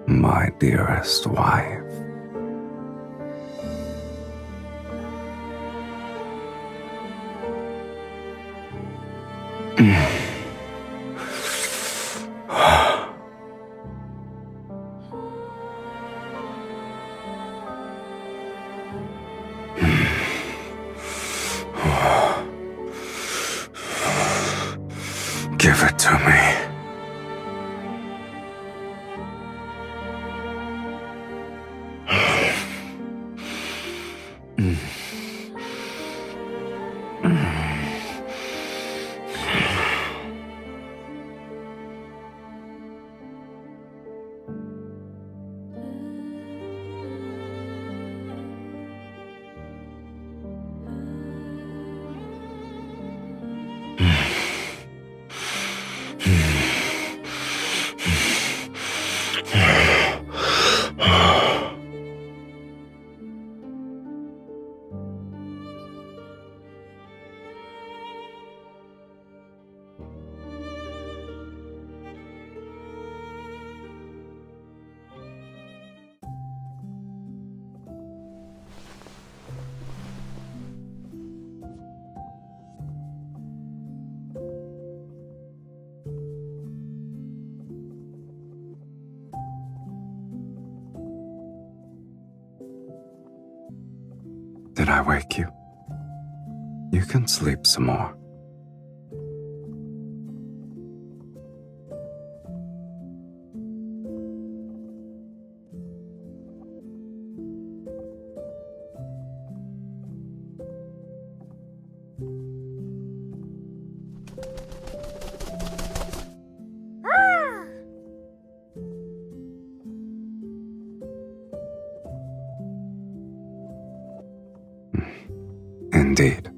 B: my dearest wife. Give it to me. Did I wake you? You can sleep some more. Indeed.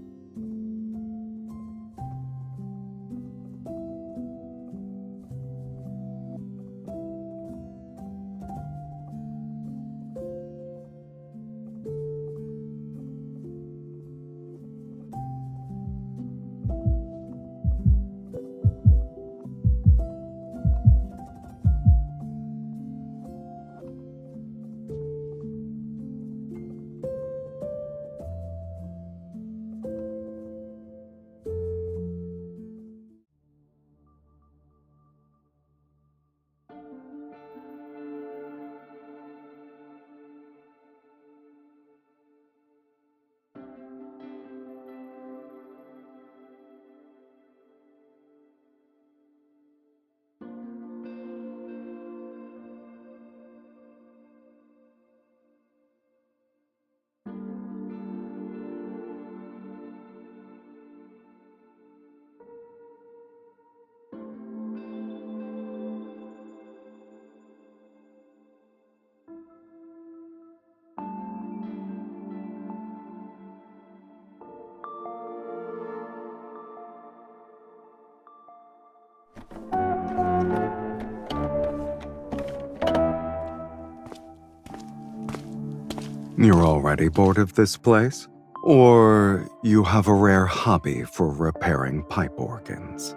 B: You're already bored of this place? Or you have a rare hobby for repairing pipe organs?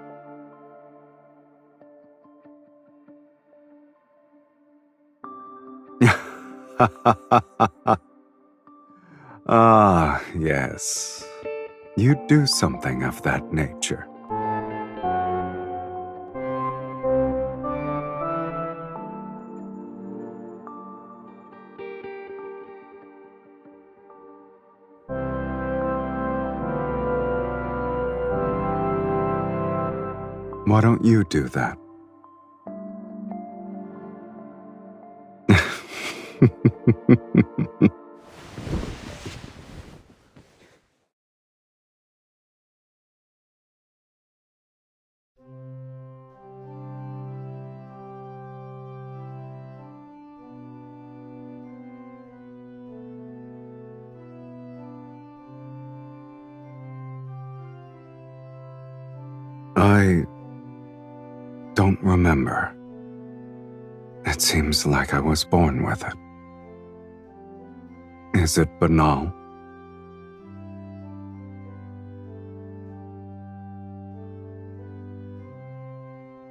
B: Ah, yes. You do something of that nature. Why don't you do that? I don't remember. It seems like I was born with it. Is it banal?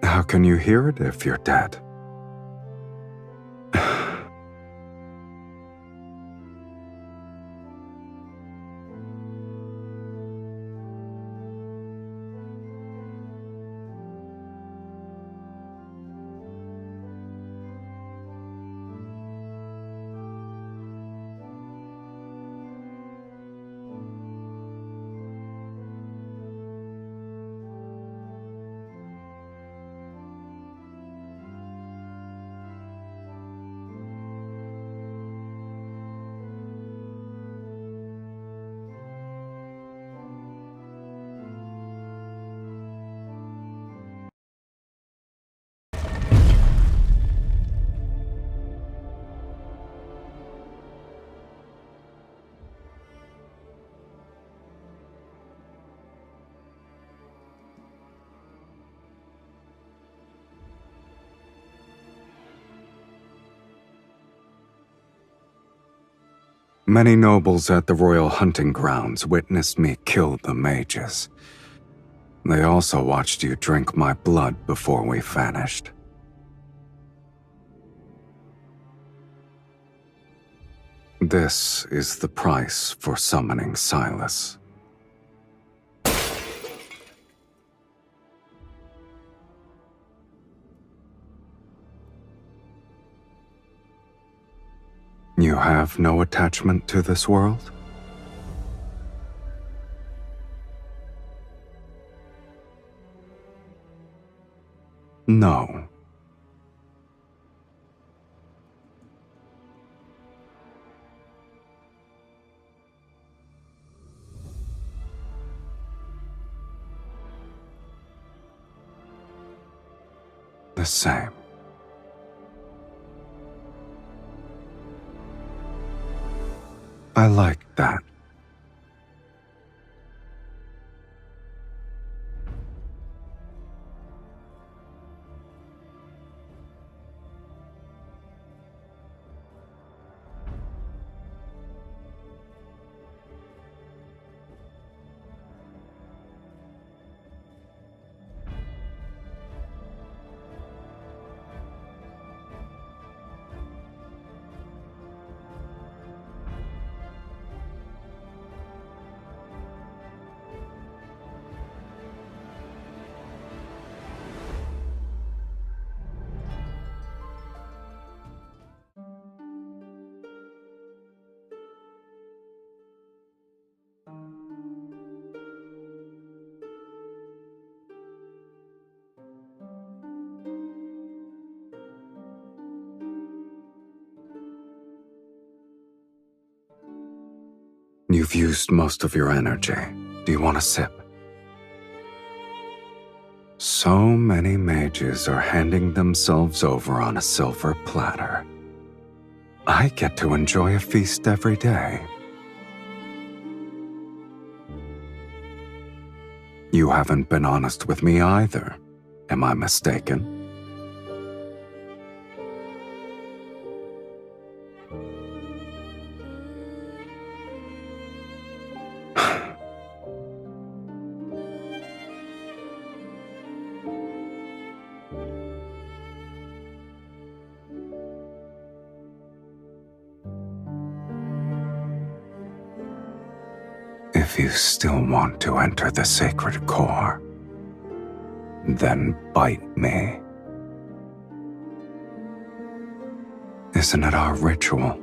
B: How can you hear it if you're dead? Many nobles at the royal hunting grounds witnessed me kill the mages. They also watched you drink my blood before we vanished. This is the price for summoning Sylus. You have no attachment to this world? No. The same. I like that. You've used most of your energy. Do you want a sip? So many mages are handing themselves over on a silver platter. I get to enjoy a feast every day. You haven't been honest with me either. Am I mistaken? If you still want to enter the sacred core, then bite me. Isn't it our ritual?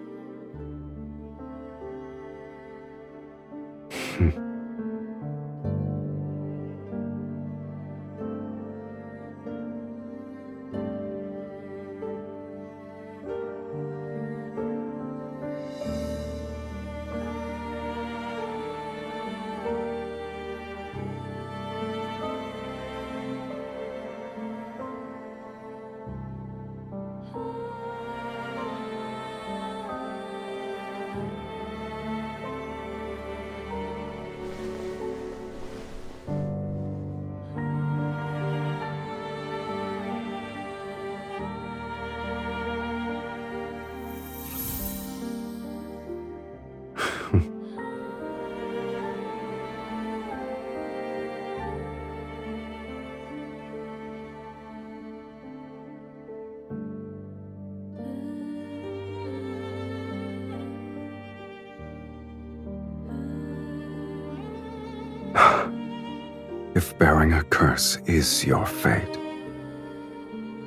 B: If bearing a curse is your fate,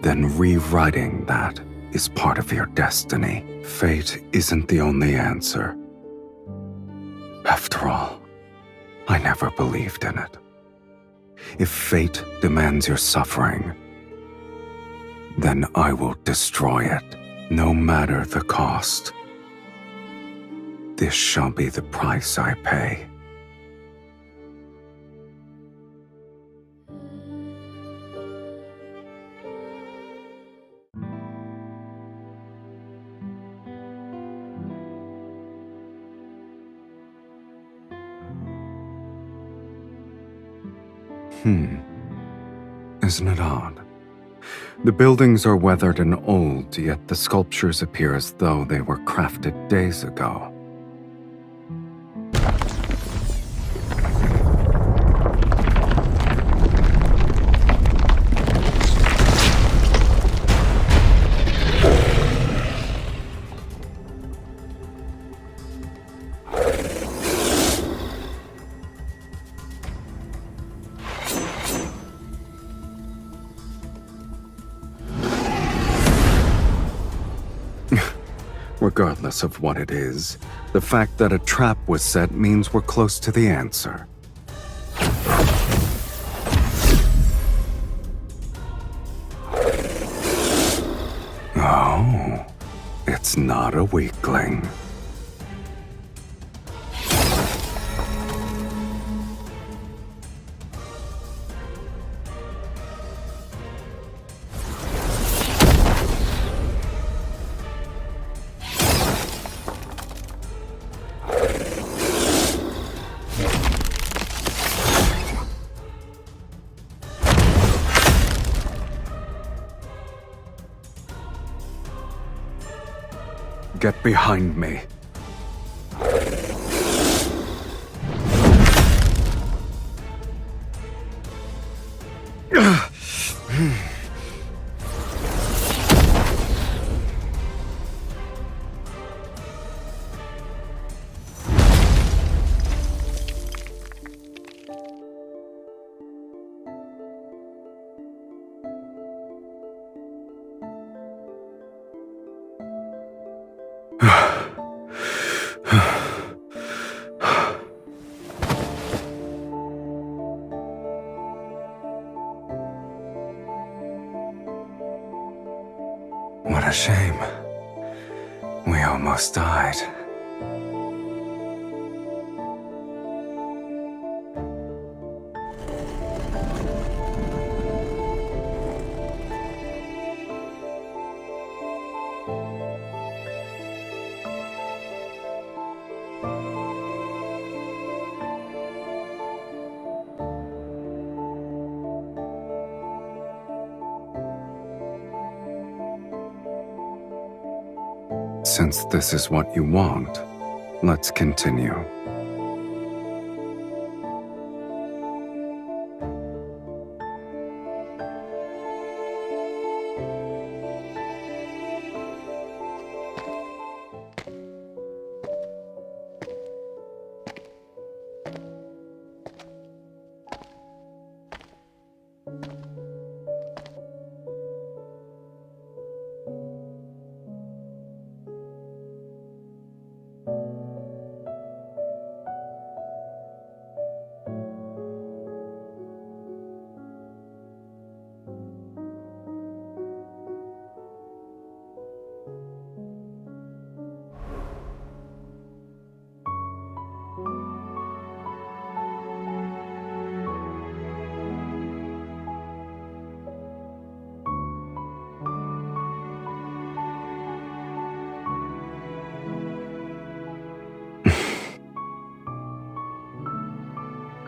B: then rewriting that is part of your destiny. Fate isn't the only answer. After all, I never believed in it. If fate demands your suffering, then I will destroy it, no matter the cost. This shall be the price I pay. Isn't it odd? The buildings are weathered and old, yet the sculptures appear as though they were crafted days ago. Regardless of what it is, the fact that a trap was set means we're close to the answer. Oh, it's not a weakling. Get behind me. What a shame. We almost died. Since this is what you want, let's continue.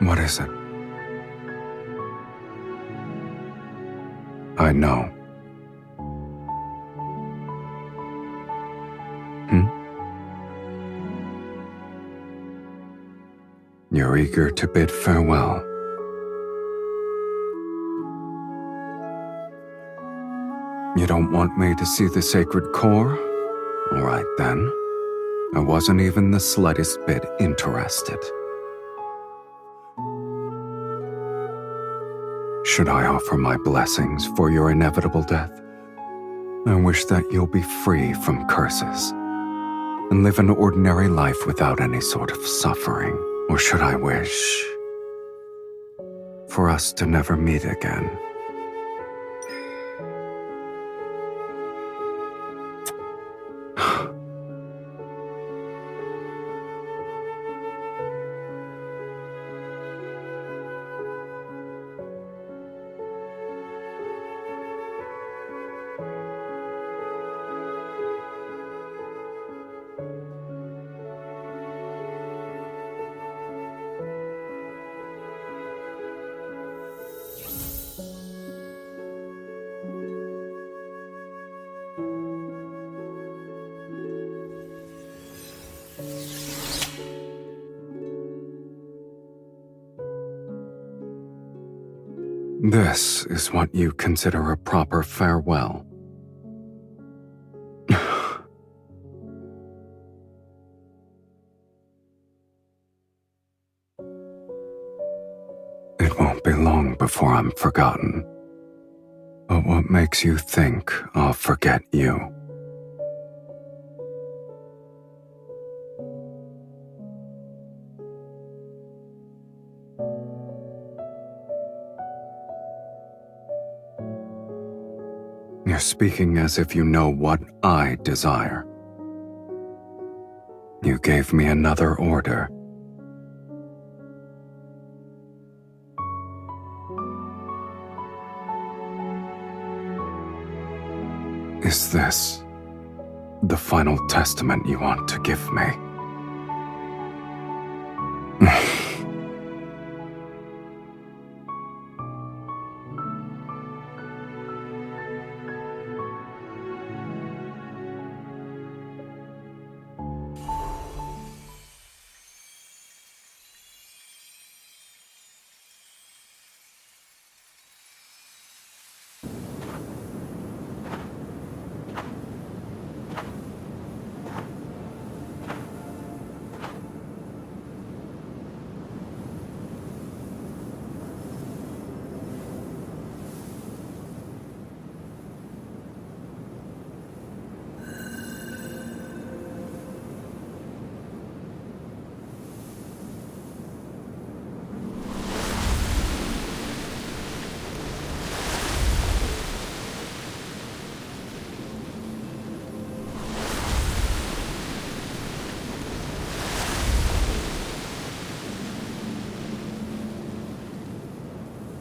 B: What is it? I know. You're eager to bid farewell. You don't want me to see the sacred core? All right then. I wasn't even the slightest bit interested. Should I offer my blessings for your inevitable death? I wish that you'll be free from curses and live an ordinary life without any sort of suffering. Or should I wish for us to never meet again? This is what you consider a proper farewell. It won't be long before I'm forgotten. But what makes you think I'll forget you? speaking as if you know what I desire. You gave me another order. Is this the final testament you want to give me?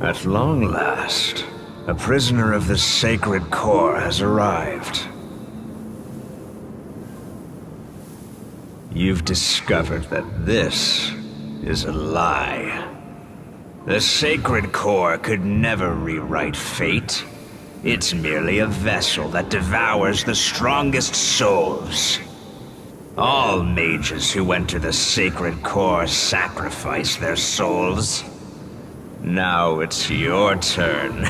C: At long last, a prisoner of the Sacred Core has arrived. You've discovered that this is a lie. The Sacred Core could never rewrite fate. It's merely a vessel that devours the strongest souls. All mages who enter the Sacred Core sacrifice their souls. Now it's your turn.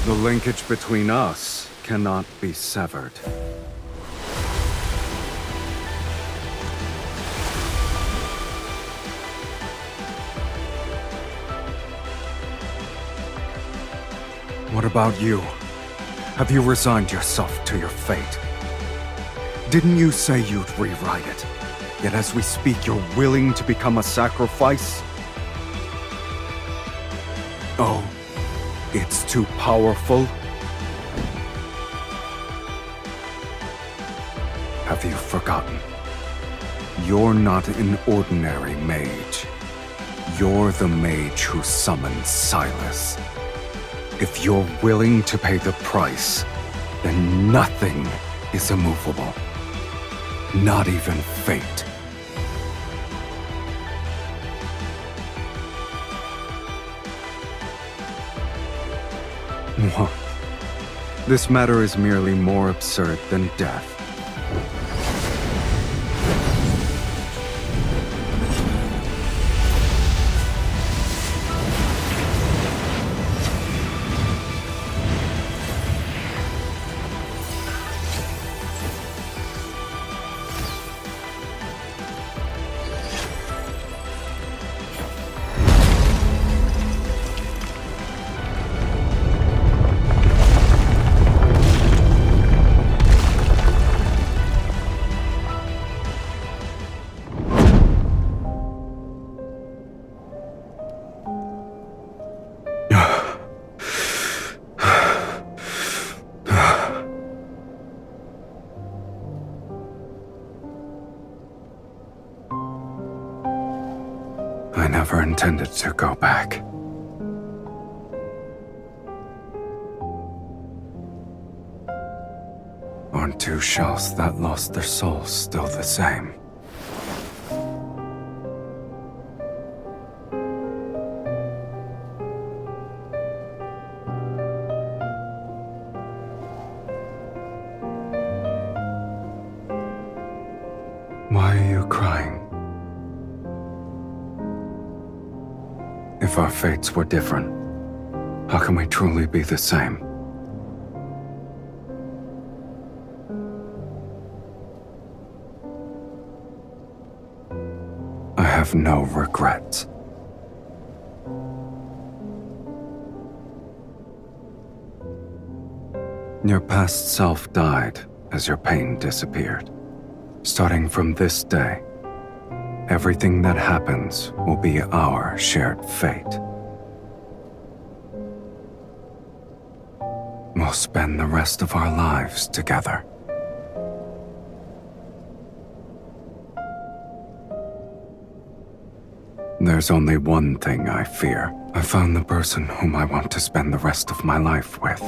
B: The linkage between us cannot be severed. What about you? Have you resigned yourself to your fate? Didn't you say you'd rewrite it? Yet as we speak, you're willing to become a sacrifice? Oh, it's too powerful? Have you forgotten? You're not an ordinary mage. You're the mage who summoned Sylus. If you're willing to pay the price, then nothing is immovable. Not even fate. What? This matter is merely more absurd than death. I never intended to go back. two shells that lost their souls still the same? Why are you crying? If our fates were different, how can we truly be the same? I have no regrets. Your past self died as your pain disappeared. Starting from this day, everything that happens will be our shared fate. We'll spend the rest of our lives together. There's only one thing I fear. I found the person whom I want to spend the rest of my life with.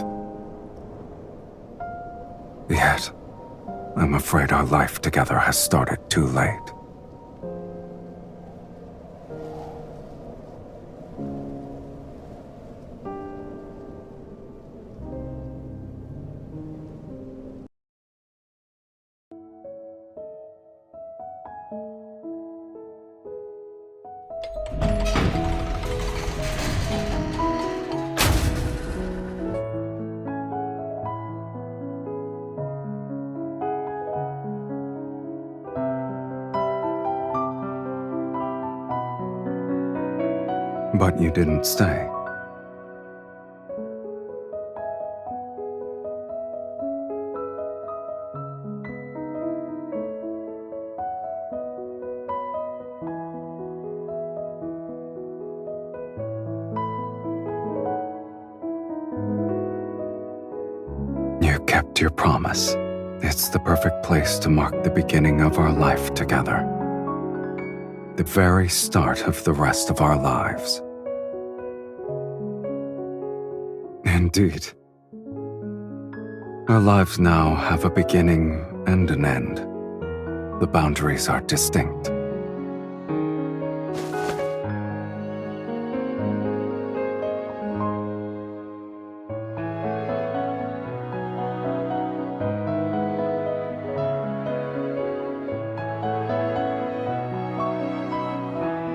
B: Yet, I'm afraid our life together has started too late. But you didn't stay. You kept your promise. It's the perfect place to mark the beginning of our life together. The very start of the rest of our lives. Indeed. Our lives now have a beginning and an end. The boundaries are distinct.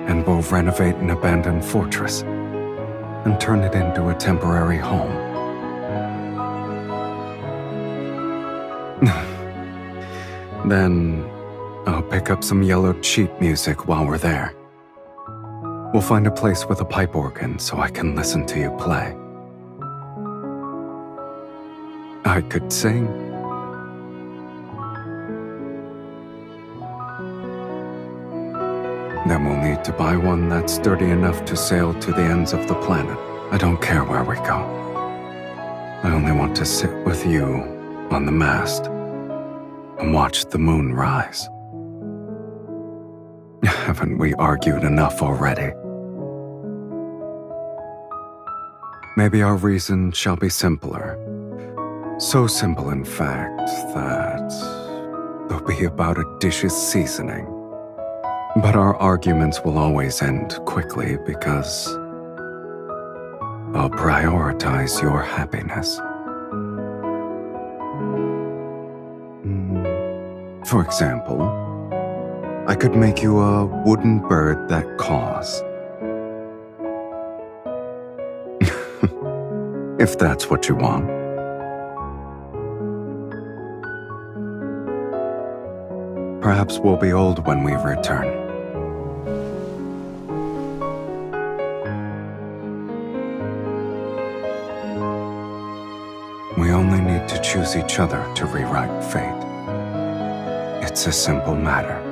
B: And we'll renovate an abandoned fortress and turn it into a temporary home. Then, I'll pick up some yellowed sheet music while we're there. We'll find a place with a pipe organ so I can listen to you play. I could sing. Then we'll need to buy one that's sturdy enough to sail to the ends of the planet. I don't care where we go. I only want to sit with you on the mast and watch the moon rise. Haven't we argued enough already? Maybe our reason shall be simpler. So simple, in fact, that they'll be about a dish's seasoning. But our arguments will always end quickly because I'll prioritize your happiness. For example, I could make you a wooden bird that caws. If that's what you want. Perhaps we'll be old when we return. We only need to choose each other to rewrite fate. It's a simple matter.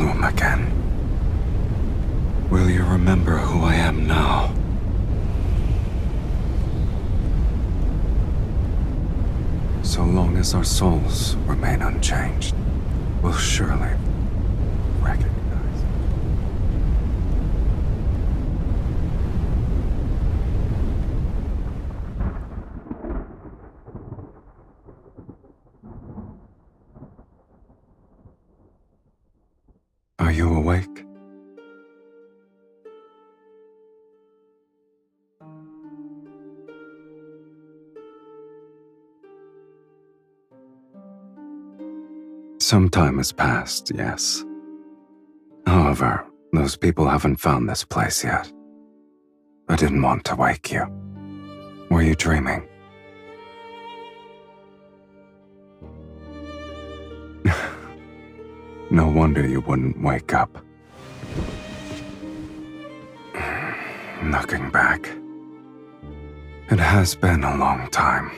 B: bloom again. Will you remember who I am now? So long as our souls remain unchanged, we'll surely recognize. Are you awake? Some time has passed, yes. However, those people haven't found this place yet. I didn't want to wake you. Were you dreaming? No wonder you wouldn't wake up. Looking back, it has been a long time.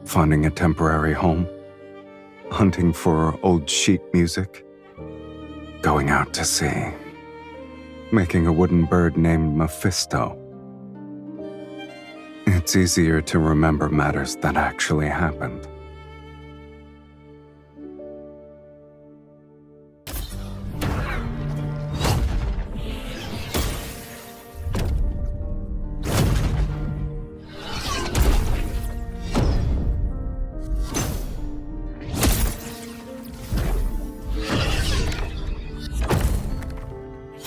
B: Finding a temporary home, hunting for old sheet music, going out to sea, making a wooden bird named Mephisto. It's easier to remember matters that actually happened.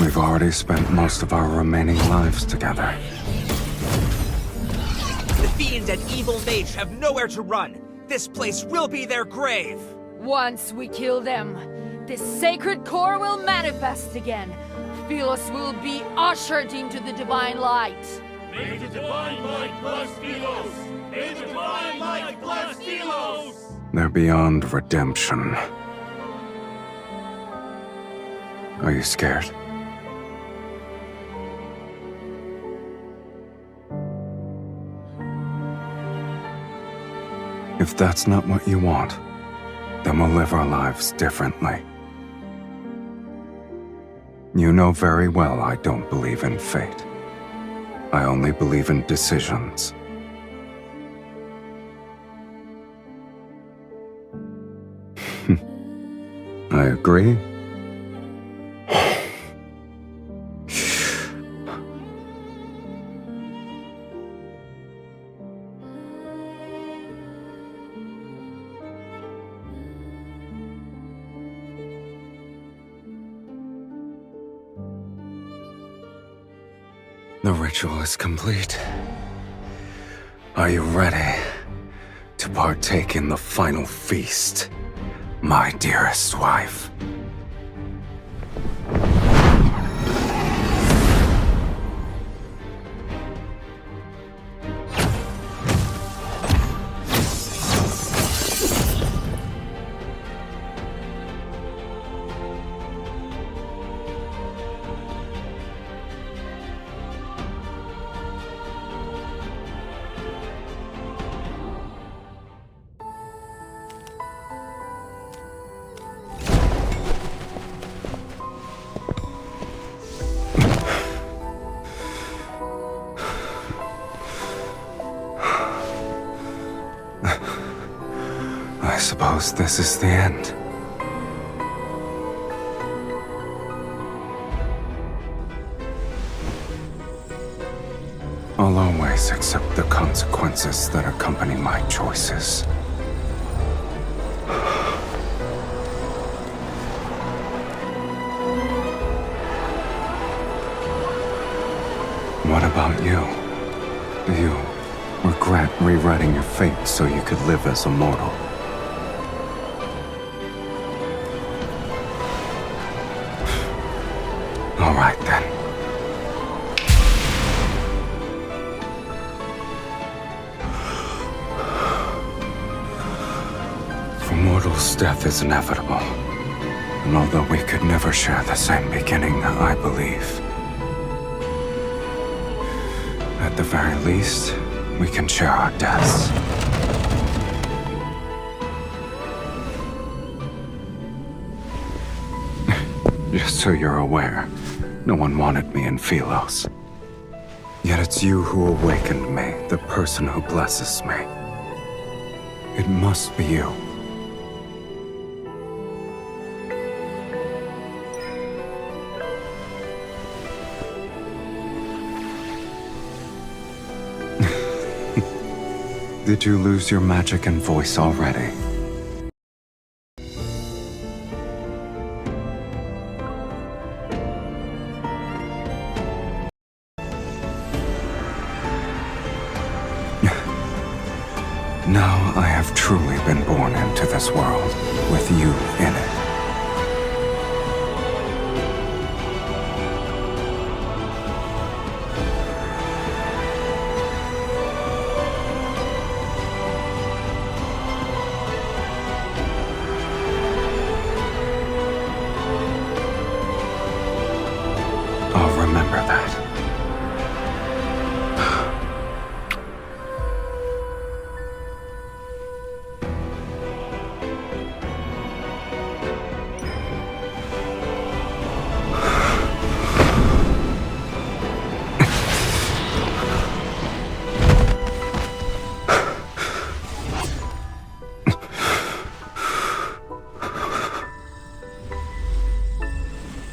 B: We've already spent most of our remaining lives together.
K: The fiend and evil mage have nowhere to run. This place will be their grave.
H: Once we kill them, this sacred core will manifest again. Sylus will be ushered into the divine light.
A: May the divine light bless Sylus! May the divine light bless Sylus!
B: They're beyond redemption. Are you scared? If that's not what you want, then we'll live our lives differently. You know very well I don't believe in fate. I only believe in decisions. I agree. The ritual is complete. Are you ready to partake in the final feast, my dearest wife? I suppose this is the end. I'll always accept the consequences that accompany my choices. What about you? Do you regret rewriting your fate so you could live as a mortal? All right then. For mortals, death is inevitable. And although we could never share the same beginning, I believe, at the very least, we can share our deaths. Just so you're aware, no one wanted me in Philos. Yet it's you who awakened me, the person who blesses me. It must be you. Did you lose your magic and voice already? Now I have truly been born into this world, with you in it. I'll remember that.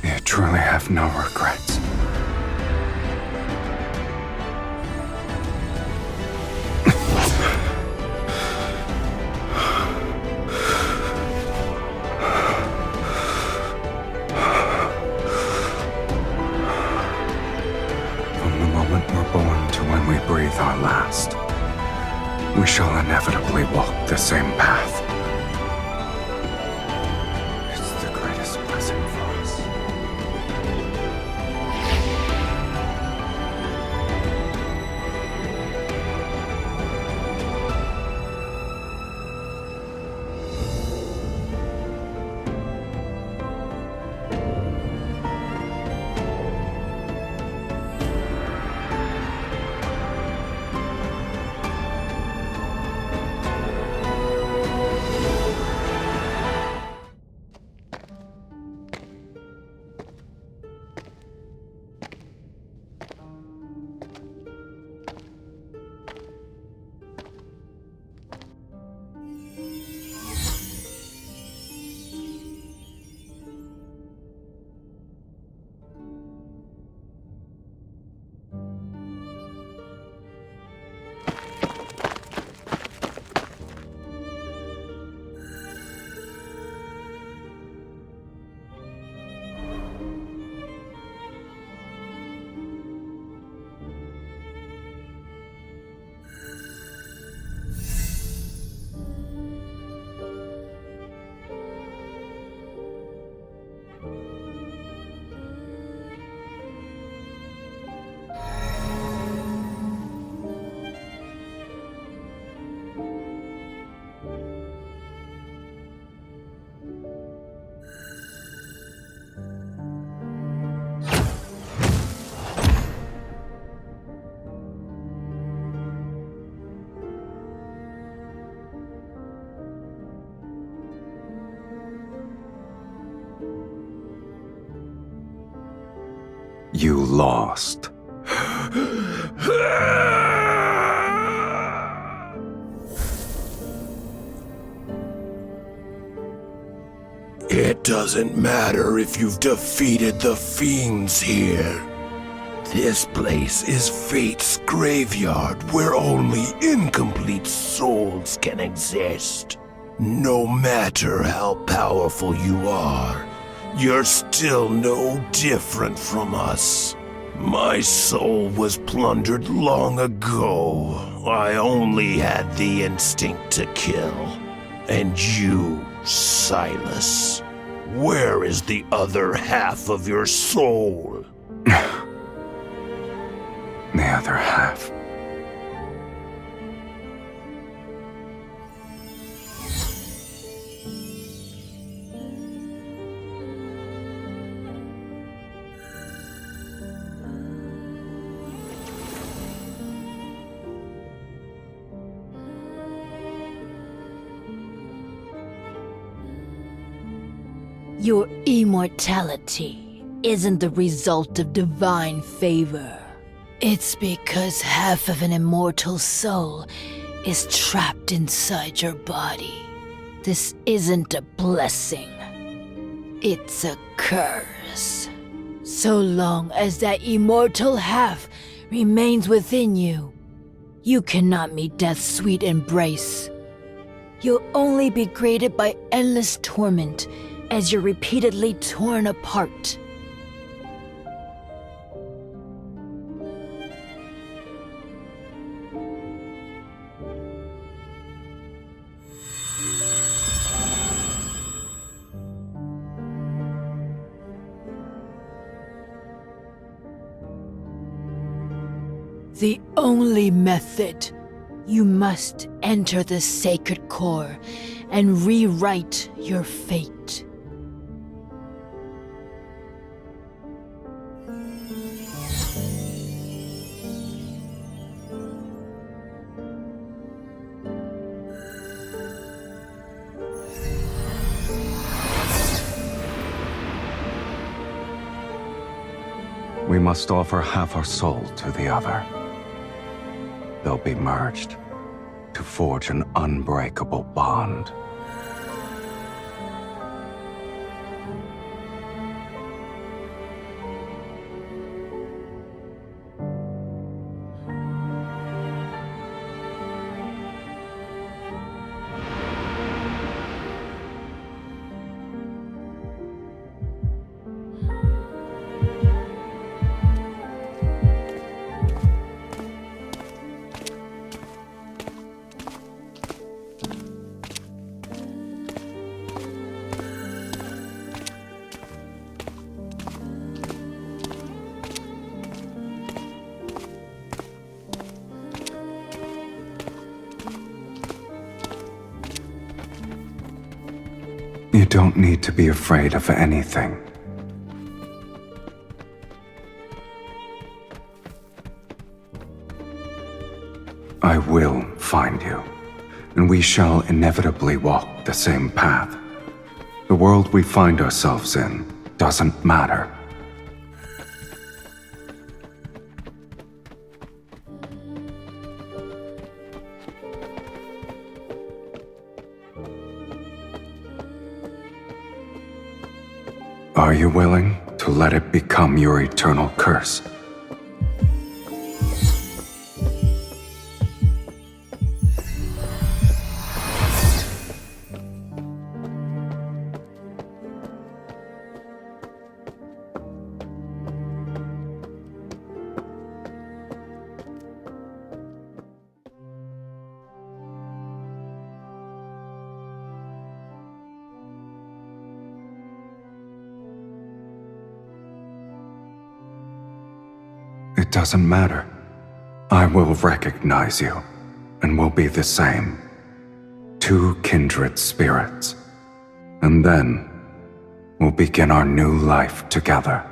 B: You truly have no regrets. From the moment we're born to when we breathe our last, we shall inevitably walk the same path. It's the greatest blessing for us. You lost.
C: It doesn't matter if you've defeated the fiends here. This place is Fate's graveyard where only incomplete souls can exist. No matter how powerful you are, you're still no different from us. My soul was plundered long ago. I only had the instinct to kill. And you, Sylus, where is the other half of your soul?
B: The other half.
I: Your immortality isn't the result of divine favor. It's because half of an immortal soul is trapped inside your body. This isn't a blessing. It's a curse. So long as that immortal half remains within you, you cannot meet death's sweet embrace. You'll only be greeted by endless torment as you're repeatedly torn apart. The only method, you must enter the sacred core and rewrite your fate.
B: We must offer half our soul to the other. They'll be merged to forge an unbreakable bond. You don't need to be afraid of anything. I will find you, and we shall inevitably walk the same path. The world we find ourselves in doesn't matter. Are you willing to let it become your eternal curse? It doesn't matter. I will recognize you, and we'll be the same. Two kindred spirits. And then, we'll begin our new life together.